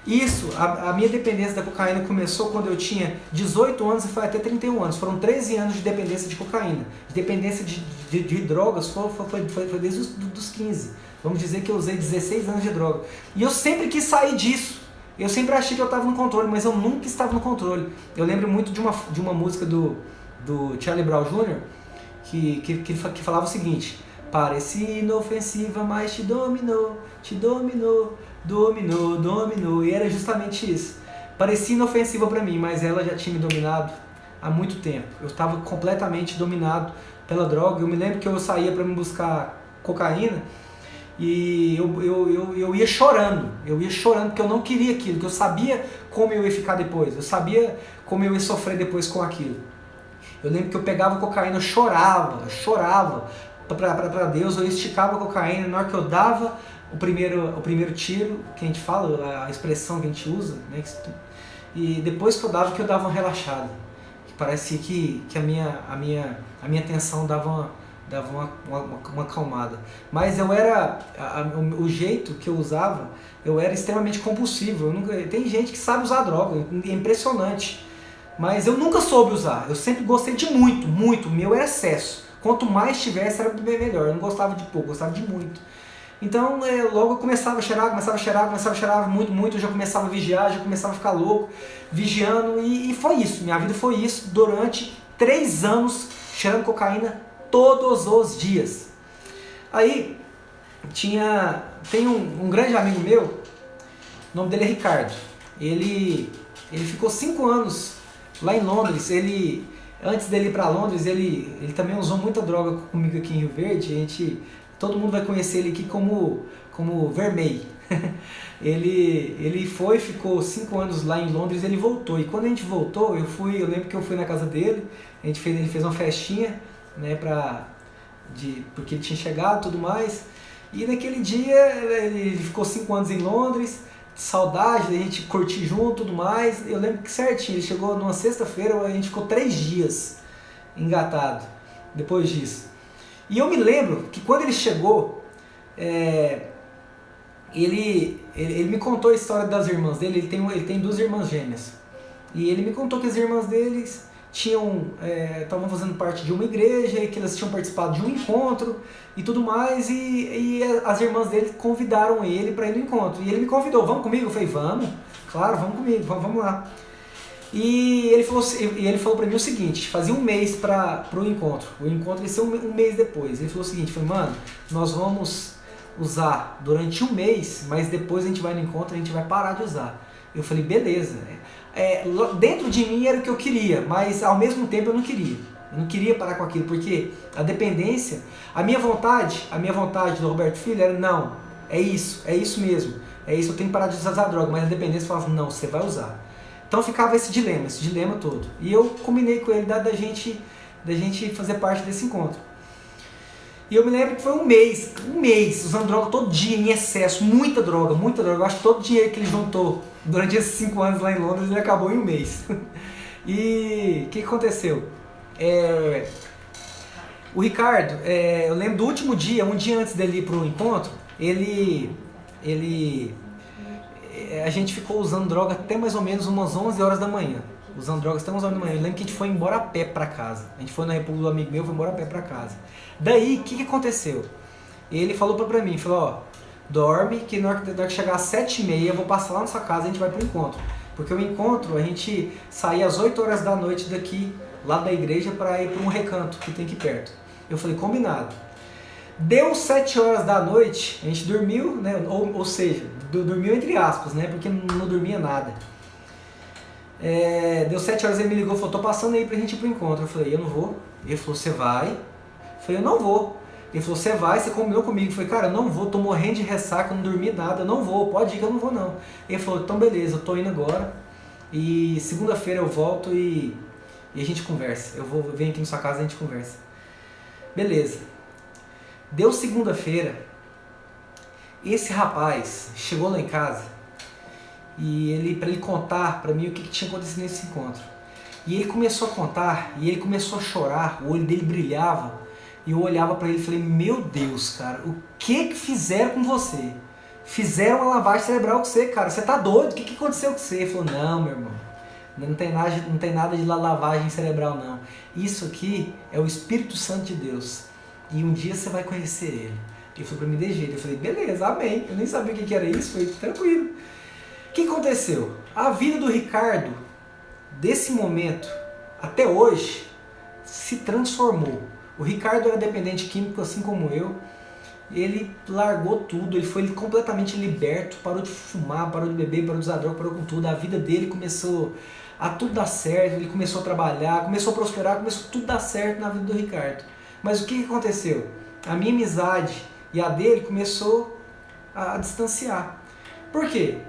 Isso, a minha dependência da cocaína começou quando eu tinha 18 anos e foi até 31 anos. Foram 13 anos de dependência de cocaína. De dependência de drogas foi desde os 15. Vamos dizer que eu usei 16 anos de droga. E eu sempre quis sair disso. Eu sempre achei que eu estava no controle, mas eu nunca estava no controle. Eu lembro muito de uma música do Charlie Brown Jr. que falava o seguinte: parecia inofensiva, mas te dominou. E era justamente isso. Parecia inofensiva para mim, mas ela já tinha me dominado há muito tempo. Eu estava completamente dominado pela droga. Eu me lembro que eu saía para me buscar cocaína e eu ia chorando porque eu não queria aquilo, que eu sabia como eu ia ficar depois, eu sabia como eu ia sofrer depois com aquilo. Eu lembro que eu pegava cocaína, eu chorava para Deus, eu esticava a cocaína, na hora que eu dava o primeiro tiro, que a gente fala, a expressão que a gente usa, né? E depois que eu dava uma relaxada, que parecia que a minha tensão dava uma acalmada. Mas eu era, o jeito que eu usava, eu era extremamente compulsivo. Tem gente que sabe usar droga, é impressionante. Mas eu nunca soube usar, eu sempre gostei de muito, o meu era excesso. Quanto mais tivesse era bem melhor, eu não gostava de pouco, eu gostava de muito. Então logo eu começava a cheirar muito, eu já começava a vigiar, já começava a ficar louco, vigiando, e foi isso, minha vida foi isso durante 3 anos, cheirando cocaína todos os dias. Aí tem um grande amigo meu, o nome dele é Ricardo. Ele ficou 5 anos lá em Londres. Antes dele ir para Londres, ele também usou muita droga comigo aqui em Rio Verde. Todo mundo vai conhecer ele aqui como Vermelho. Ele ficou 5 anos lá em Londres, ele voltou. E quando a gente voltou, eu lembro que eu fui na casa dele, ele fez uma festinha, né, porque ele tinha chegado e tudo mais. E naquele dia ele ficou 5 anos em Londres, saudade da gente curtir junto e tudo mais. Eu lembro que certinho, ele chegou numa sexta-feira, a gente ficou 3 dias engatado depois disso. E eu me lembro que quando ele chegou, ele me contou a história das irmãs dele. Ele tem 2 irmãs gêmeas. E ele me contou que as irmãs deles estavam fazendo parte de uma igreja e que elas tinham participado de um encontro e tudo mais, e as irmãs dele convidaram ele para ir no encontro, e ele me convidou: vamos comigo? Eu falei: vamos, claro, vamos comigo, vamos lá. E ele falou para mim o seguinte: fazia 1 mês para o encontro ia ser um mês depois. Ele falou o seguinte: mano, nós vamos usar durante 1 mês, mas depois a gente vai no encontro, a gente vai parar de usar. Eu falei: beleza. Dentro de mim era o que eu queria, mas ao mesmo tempo eu não queria. Eu não queria parar com aquilo, porque a dependência, a minha vontade do Roberto Filho era: não, é isso mesmo, eu tenho que parar de usar droga. Mas a dependência falava: não, você vai usar. Então ficava esse dilema todo. E eu combinei com ele da gente fazer parte desse encontro. E eu me lembro que foi um mês usando droga todo dia, em excesso, muita droga. Eu acho que todo o dinheiro que ele juntou durante esses 5 anos lá em Londres, ele acabou em 1 mês. E o que aconteceu? O Ricardo, eu lembro do último dia, um dia antes dele ir para o encontro, a gente ficou usando droga até mais ou menos umas 11 horas da manhã. Usando drogas até umas 11 horas da manhã. Eu lembro que a gente foi embora a pé para casa. A gente foi na República do amigo meu, foi embora a pé para casa. Daí, o que aconteceu? Ele falou pra mim, dorme, que na hora que chegar às 7h30 eu vou passar lá na sua casa e a gente vai pro encontro. Porque o encontro, a gente saía às 8 horas da noite daqui, lá da igreja, para ir para um recanto que tem aqui perto. Eu falei: combinado. Deu 7 horas da noite, a gente dormiu, né? Ou seja, dormiu entre aspas, né? Porque não dormia nada. Deu 7 horas, ele me ligou e falou, tô passando aí pra gente ir pro encontro. Eu falei, eu não vou. Ele falou, você vai? Eu falei, eu não vou. Ele falou, você vai, você combinou comigo. Eu falei, cara, eu não vou, tô morrendo de ressaca, não dormi nada, eu não vou, pode ir que eu não vou não. Ele falou, então beleza, eu tô indo agora e segunda-feira eu volto e a gente conversa. Eu venho aqui na sua casa e a gente conversa. Beleza. Deu segunda-feira, esse rapaz chegou lá em casa e para ele contar para mim o que tinha acontecido nesse encontro. E ele começou a contar e ele começou a chorar, o olho dele brilhava. E eu olhava para ele e falei, meu Deus, cara, o que fizeram com você? Fizeram uma lavagem cerebral com você, cara, você tá doido? O que aconteceu com você? Ele falou, não, meu irmão, não tem nada de lavagem cerebral, não. Isso aqui é o Espírito Santo de Deus. E um dia você vai conhecer ele. Ele falou pra mim de jeito. Eu falei, beleza, amém. Eu nem sabia o que era isso, foi tranquilo. O que aconteceu? A vida do Ricardo, desse momento até hoje, se transformou. O Ricardo era dependente químico, assim como eu. Ele largou tudo, ele foi completamente liberto, parou de fumar, parou de beber, parou de usar droga, parou com tudo. A vida dele começou a tudo dar certo, ele começou a trabalhar, começou a prosperar, começou a tudo dar certo na vida do Ricardo. Mas o que aconteceu? A minha amizade e a dele começou a distanciar. Por quê?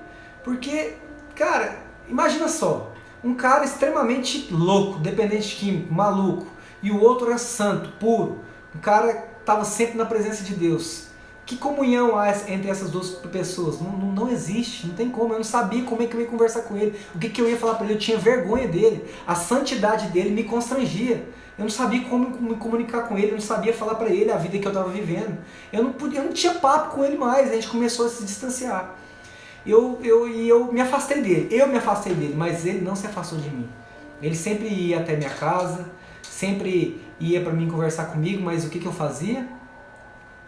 Porque, cara, imagina só, um cara extremamente louco, dependente químico, maluco, e o outro era santo, puro, um cara estava sempre na presença de Deus. Que comunhão há entre essas duas pessoas? Não existe, não tem como. Eu não sabia como é que eu ia conversar com ele, o que eu ia falar para ele, eu tinha vergonha dele, a santidade dele me constrangia. Eu não sabia como me comunicar com ele, eu não sabia falar para ele a vida que eu estava vivendo. Eu não tinha papo com ele mais, a gente começou a se distanciar. Eu me afastei dele, mas ele não se afastou de mim. Ele sempre ia até minha casa, sempre ia para mim conversar comigo, mas o que eu fazia?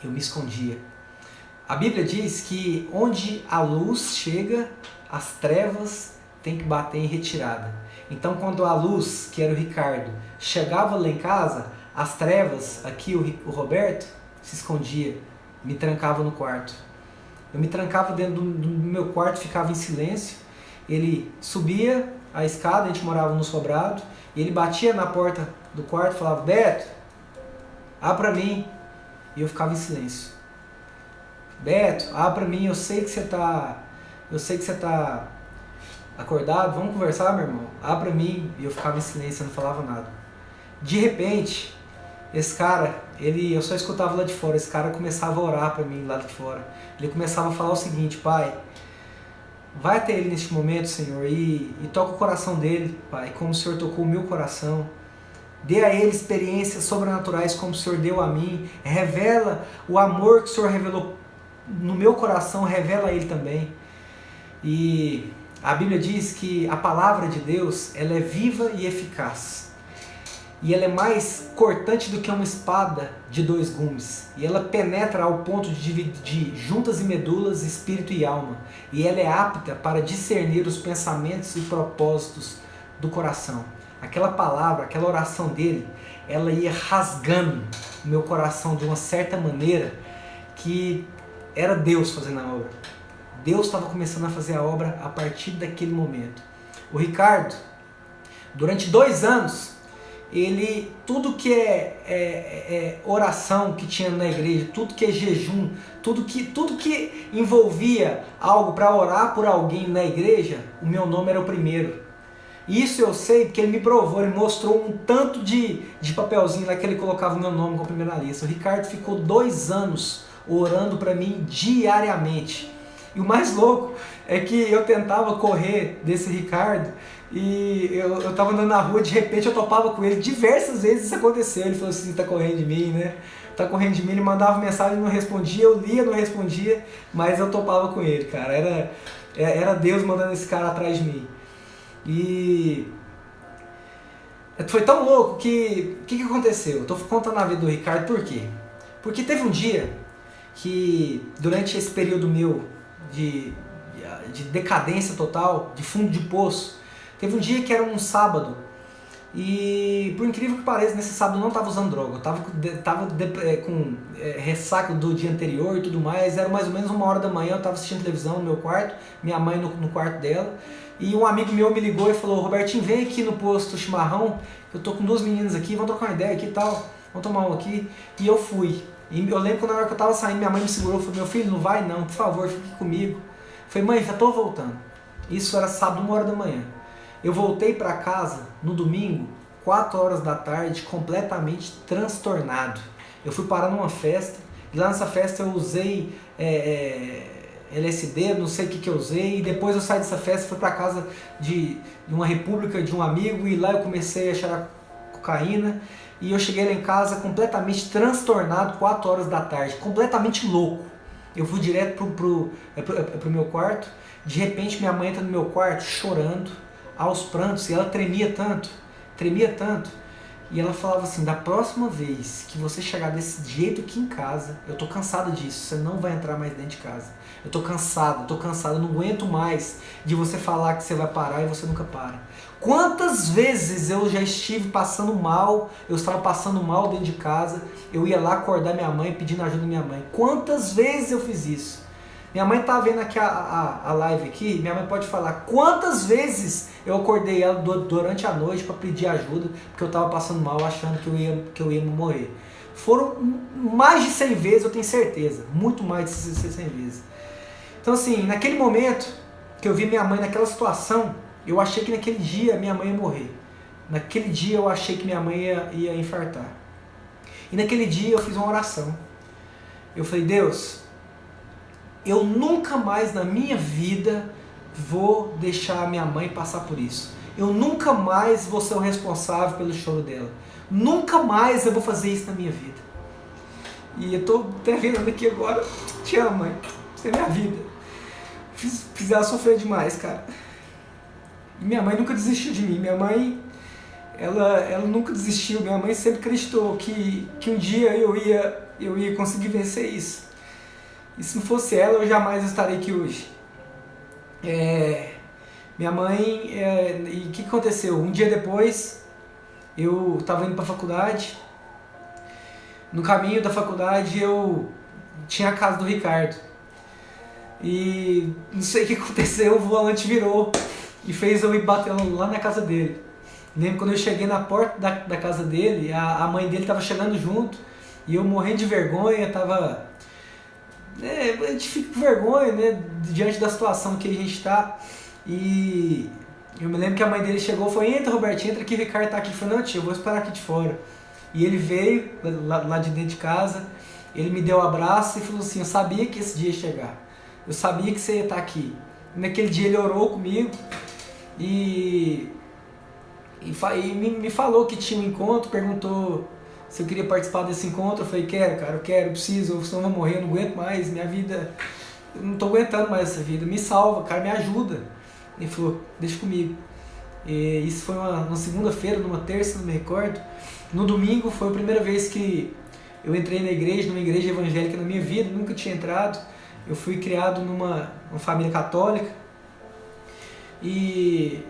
Eu me escondia. A Bíblia diz que onde a luz chega, as trevas têm que bater em retirada. Então quando a luz, que era o Ricardo, chegava lá em casa, as trevas, aqui o Roberto, se escondia, me trancava no quarto. Eu me trancava dentro do meu quarto, ficava em silêncio. Ele subia a escada, a gente morava no sobrado, e ele batia na porta do quarto e falava, Beto, abre pra mim. E eu ficava em silêncio. Beto, abre pra mim, eu sei que você tá acordado, vamos conversar, meu irmão? Abre pra mim. E eu ficava em silêncio, eu não falava nada. De repente, esse cara, eu só escutava lá de fora, esse cara começava a orar pra mim lá de fora. Ele começava a falar o seguinte, pai, vai até ele neste momento, Senhor, e toca o coração dele, pai, como o Senhor tocou o meu coração. Dê a ele experiências sobrenaturais como o Senhor deu a mim. Revela o amor que o Senhor revelou no meu coração, revela a ele também. E a Bíblia diz que a palavra de Deus, ela é viva e eficaz. E ela é mais cortante do que uma espada de 2 gumes. E ela penetra ao ponto de dividir juntas e medulas, espírito e alma. E ela é apta para discernir os pensamentos e propósitos do coração. Aquela palavra, aquela oração dele, ela ia rasgando o meu coração de uma certa maneira que era Deus fazendo a obra. Deus estava começando a fazer a obra a partir daquele momento. O Ricardo, durante 2 anos, tudo que é oração que tinha na igreja, tudo que é jejum, tudo que envolvia algo para orar por alguém na igreja, o meu nome era o primeiro. Isso eu sei porque ele me provou, ele mostrou um tanto de papelzinho lá que ele colocava o meu nome como primeira lista. O Ricardo ficou 2 anos orando para mim diariamente. E o mais louco é que eu tentava correr desse Ricardo e eu tava andando na rua, de repente eu topava com ele. Diversas vezes isso aconteceu. Ele falou assim, tá correndo de mim, né? Tá correndo de mim, ele mandava mensagem, não respondia, eu lia, não respondia, mas eu topava com ele, cara. Era Deus mandando esse cara atrás de mim. E foi tão louco que o que aconteceu? Eu tô contando a vida do Ricardo por quê? Porque teve um dia que, durante esse período meu de decadência total, de fundo de poço, teve um dia que era um sábado, E por incrível que pareça, nesse sábado eu não estava usando droga. Eu tava com ressaca do dia anterior e tudo mais. Era mais ou menos 1h da manhã, eu estava assistindo televisão no meu quarto, minha mãe no quarto dela. E um amigo meu me ligou e falou: Robertinho, vem aqui no posto Chimarrão, eu tô com 2 meninas aqui, vamos trocar uma ideia aqui e tal, vamos tomar um aqui. E eu fui. E eu lembro que na hora que eu tava saindo, minha mãe me segurou e falou: meu filho, não vai não, por favor, fique comigo. Eu falei: mãe, já tô voltando. Isso era sábado, 1h da manhã. Eu voltei para casa no domingo, 4h da tarde, completamente transtornado. Eu fui parar numa festa, e lá nessa festa eu usei LSD, não sei o que eu usei, e depois eu saí dessa festa, fui para casa de uma república de um amigo, e lá eu comecei a cheirar cocaína, e eu cheguei lá em casa completamente transtornado, 4h da tarde, completamente louco. Eu fui direto pro meu quarto, de repente minha mãe entra no meu quarto chorando, aos prantos, e ela tremia tanto, e ela falava assim: da próxima vez que você chegar desse jeito aqui em casa, eu tô cansado disso, você não vai entrar mais dentro de casa. Eu tô cansado, eu não aguento mais de você falar que você vai parar e você nunca para. Quantas vezes eu já estive passando mal, eu estava passando mal dentro de casa, eu ia lá acordar minha mãe pedindo ajuda da minha mãe. Quantas vezes eu fiz isso? Minha mãe tá vendo aqui a live aqui, minha mãe pode falar quantas vezes eu acordei ela durante a noite para pedir ajuda, porque eu estava passando mal, achando que eu ia morrer. Foram mais de 100 vezes, eu tenho certeza, muito mais de 100 vezes. Então assim, naquele momento que eu vi minha mãe naquela situação, eu achei que naquele dia minha mãe ia morrer. Naquele dia eu achei que minha mãe ia infartar. E naquele dia eu fiz uma oração. Eu falei: Deus, eu nunca mais na minha vida vou deixar a minha mãe passar por isso. Eu nunca mais vou ser o responsável pelo choro dela. Nunca mais eu vou fazer isso na minha vida. E eu tô terminando aqui agora. Te amo, mãe. Você é minha vida. Fiz ela sofrer demais, cara. E minha mãe nunca desistiu de mim. Minha mãe, ela nunca desistiu. Minha mãe sempre acreditou que um dia eu ia conseguir vencer isso. E se não fosse ela, eu jamais estaria aqui hoje. Minha mãe, e o que aconteceu? Um dia depois, eu estava indo para a faculdade. No caminho da faculdade, eu tinha a casa do Ricardo. E não sei o que aconteceu, o volante virou e fez eu ir bater lá na casa dele. Lembro quando eu cheguei na porta da casa dele, a mãe dele estava chegando junto, e eu morrendo de vergonha, tava... a gente fica com vergonha, né, diante da situação que a gente está. E eu me lembro que a mãe dele chegou e falou: entra, Robertinho, entra aqui, o Ricardo tá aqui. Eu falei: não, tio, eu vou esperar aqui de fora. E ele veio lá de dentro de casa, ele me deu um abraço e falou assim: eu sabia que esse dia ia chegar, eu sabia que você ia estar aqui. E naquele dia ele orou comigo e me falou que tinha um encontro, perguntou se eu queria participar desse encontro. Eu falei: quero, cara, eu quero, eu preciso, senão eu vou morrer, eu não aguento mais, minha vida, eu não tô aguentando mais essa vida, me salva, cara, me ajuda. Ele falou: deixa comigo. E isso foi uma segunda-feira, numa terça, não me recordo. No domingo foi a primeira vez que eu entrei na igreja, numa igreja evangélica na minha vida, nunca tinha entrado. Eu fui criado numa família católica. E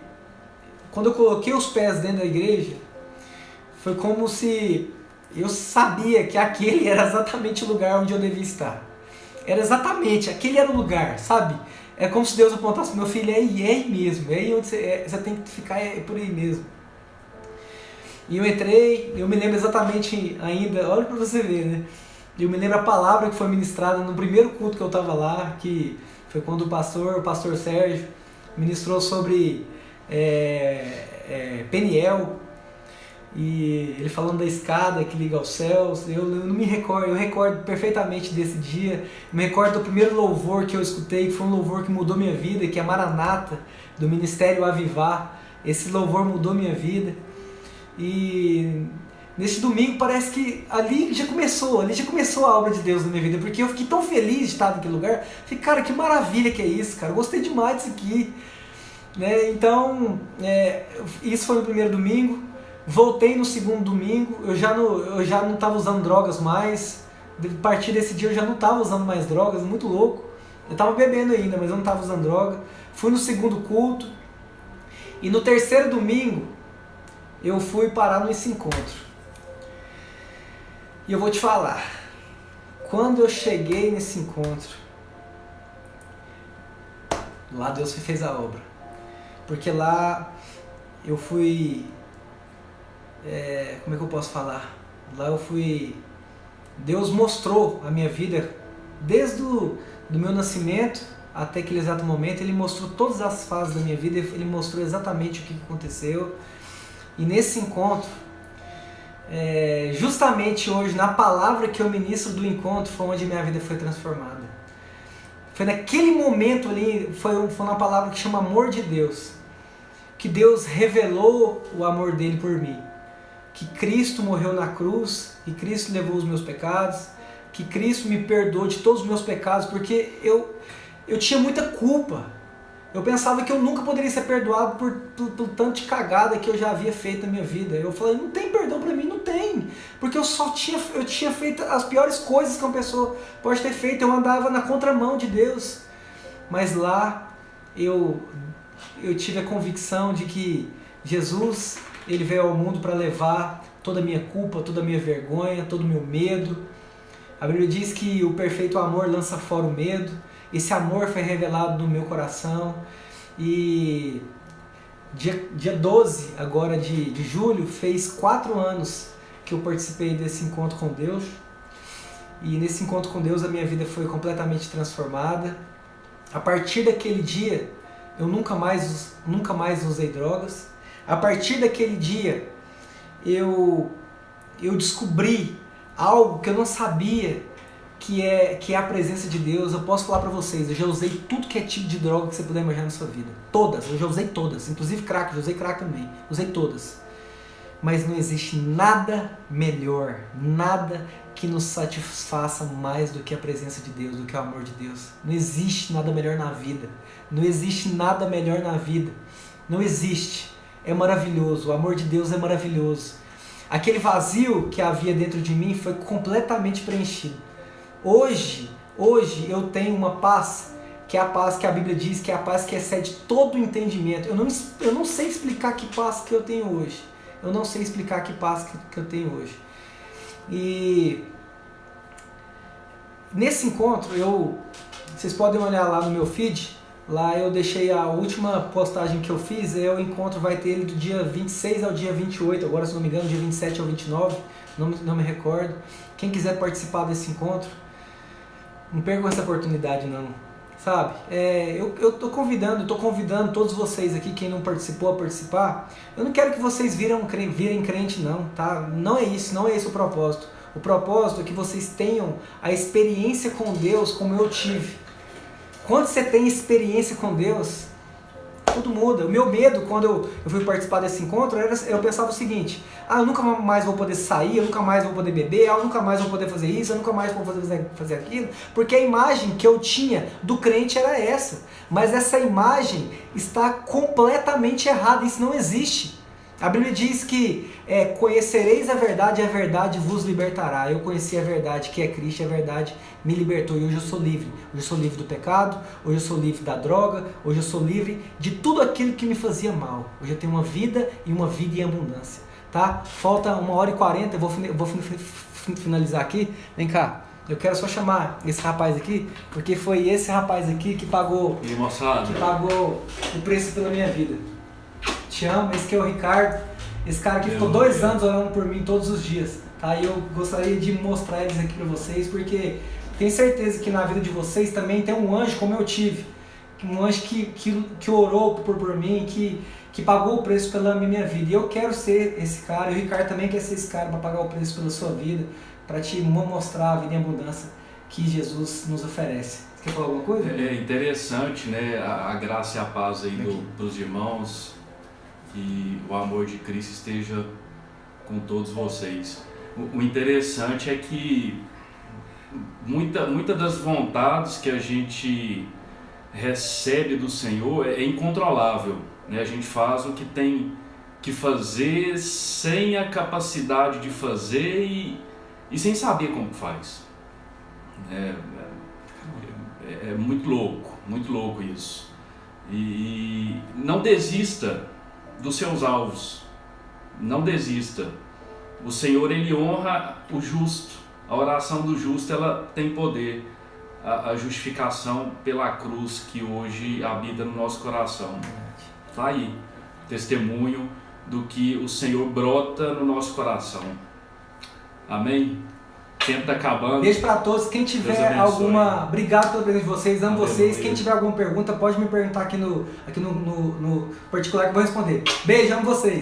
quando eu coloquei os pés dentro da igreja, foi como se eu sabia que aquele era exatamente o lugar onde eu devia estar. Era exatamente, aquele era o lugar, sabe? É como se Deus apontasse: meu filho, é aí mesmo, é aí onde você tem que ficar, é por aí mesmo. E eu entrei, eu me lembro exatamente ainda, olha pra você ver, né? Eu me lembro a palavra que foi ministrada no primeiro culto que eu estava lá, que foi quando o pastor Sérgio, ministrou sobre Peniel, e ele falando da escada que liga aos céus. Eu não me recordo, eu recordo perfeitamente desse dia. Eu me recordo do primeiro louvor que eu escutei, que foi um louvor que mudou minha vida, que é Maranata, do Ministério Avivar. Esse louvor mudou minha vida. E nesse domingo parece que ali já começou a obra de Deus na minha vida, porque eu fiquei tão feliz de estar naquele lugar. Fiquei: cara, que maravilha que é isso, cara, eu gostei demais disso aqui, né? Então, isso foi no primeiro domingo. Voltei no segundo domingo, eu já não estava usando drogas mais. A partir desse dia eu já não estava usando mais drogas, muito louco. Eu estava bebendo ainda, mas eu não estava usando droga. Fui no segundo culto. E no terceiro domingo, eu fui parar nesse encontro. E eu vou te falar, quando eu cheguei nesse encontro, lá Deus fez a obra. Porque lá eu fui, como é que eu posso falar? Lá eu fui, Deus mostrou a minha vida, desde do meu nascimento até aquele exato momento, Ele mostrou todas as fases da minha vida, Ele mostrou exatamente o que aconteceu. E nesse encontro, justamente hoje, na palavra que eu ministro do encontro, foi onde minha vida foi transformada. Foi naquele momento ali, foi uma palavra que chama amor de Deus, que Deus revelou o amor dele por mim, que Cristo morreu na cruz, que Cristo levou os meus pecados, que Cristo me perdoou de todos os meus pecados, porque eu tinha muita culpa. Eu pensava que eu nunca poderia ser perdoado por tanto de cagada que eu já havia feito na minha vida. Eu falei, não tem perdão pra mim, não tem. Porque eu tinha feito as piores coisas que uma pessoa pode ter feito. Eu andava na contramão de Deus. Mas lá eu tive a convicção de que Jesus, Ele veio ao mundo para levar toda a minha culpa, toda a minha vergonha, todo o meu medo. A Bíblia diz que o perfeito amor lança fora o medo. Esse amor foi revelado no meu coração e dia 12 agora de julho fez 4 anos que eu participei desse encontro com Deus. E nesse encontro com Deus a minha vida foi completamente transformada. A partir daquele dia eu nunca mais usei drogas. A partir daquele dia eu descobri algo que eu não sabia, que é a presença de Deus. Eu posso falar pra vocês, eu já usei tudo que é tipo de droga que você puder imaginar na sua vida. Todas, eu já usei todas, inclusive crack, eu já usei crack também, usei todas. Mas não existe nada melhor, nada que nos satisfaça mais do que a presença de Deus, do que o amor de Deus. Não existe nada melhor na vida, não existe nada melhor na vida, não existe. É maravilhoso, o amor de Deus é maravilhoso. Aquele vazio que havia dentro de mim foi completamente preenchido. Hoje eu tenho uma paz, que é a paz que a Bíblia diz, que é a paz que excede todo o entendimento. Eu não sei explicar que paz que eu tenho hoje. Eu não sei explicar que paz que eu tenho hoje. E nesse encontro, vocês podem olhar lá no meu feed, lá eu deixei a última postagem que eu fiz, o encontro vai ter ele do dia 26 ao dia 28, agora se não me engano, dia 27 ao 29, não me recordo. Quem quiser participar desse encontro, não percam essa oportunidade não, sabe? Eu tô convidando todos vocês aqui, quem não participou, a participar. Eu não quero que vocês virem crente não, tá? Não é isso, não é esse o propósito. O propósito é que vocês tenham a experiência com Deus como eu tive. Quando você tem experiência com Deus, tudo muda. O meu medo, quando eu fui participar desse encontro, eu pensava o seguinte: eu nunca mais vou poder sair, eu nunca mais vou poder beber, eu nunca mais vou poder fazer isso, eu nunca mais vou poder fazer aquilo, porque a imagem que eu tinha do crente era essa. Mas essa imagem está completamente errada, isso não existe. A Bíblia diz que conhecereis a verdade vos libertará. Eu conheci a verdade, que é Cristo, a verdade me libertou e hoje eu sou livre. Hoje eu sou livre do pecado, hoje eu sou livre da droga, hoje eu sou livre de tudo aquilo que me fazia mal. Hoje eu tenho uma vida em abundância. Tá? Falta 1h40, eu vou finalizar aqui. Vem cá, eu quero só chamar esse rapaz aqui, porque foi esse rapaz aqui que pagou o preço pela minha vida. Te amo, esse aqui é o Ricardo. Esse cara aqui ficou 2 anos orando por mim todos os dias. Tá? E eu gostaria de mostrar eles aqui pra vocês, porque tenho certeza que na vida de vocês também tem um anjo como eu tive. Um anjo que orou por mim, que pagou o preço pela minha vida. E eu quero ser esse cara, e o Ricardo também quer ser esse cara para pagar o preço pela sua vida, para te mostrar a vida em abundância que Jesus nos oferece. Você quer falar alguma coisa?
É interessante, né? A graça e a paz aí dos irmãos, que o amor de Cristo esteja com todos vocês. O interessante é que muita das vontades que a gente recebe do Senhor é incontrolável, né? A gente faz o que tem que fazer sem a capacidade de fazer e sem saber como faz. É muito louco isso. E não desista dos seus alvos, Não desista. O Senhor, Ele honra o justo. A oração do justo, ela tem poder. A justificação pela cruz que hoje habita no nosso coração. Está aí, testemunho do que o Senhor brota no nosso coração. Amém? O tempo está acabando.
Beijo para todos. Quem tiver alguma... Obrigado pela presença de vocês, amo vocês. Quem tiver alguma pergunta pode me perguntar aqui no particular que eu vou responder. Beijo, amo vocês.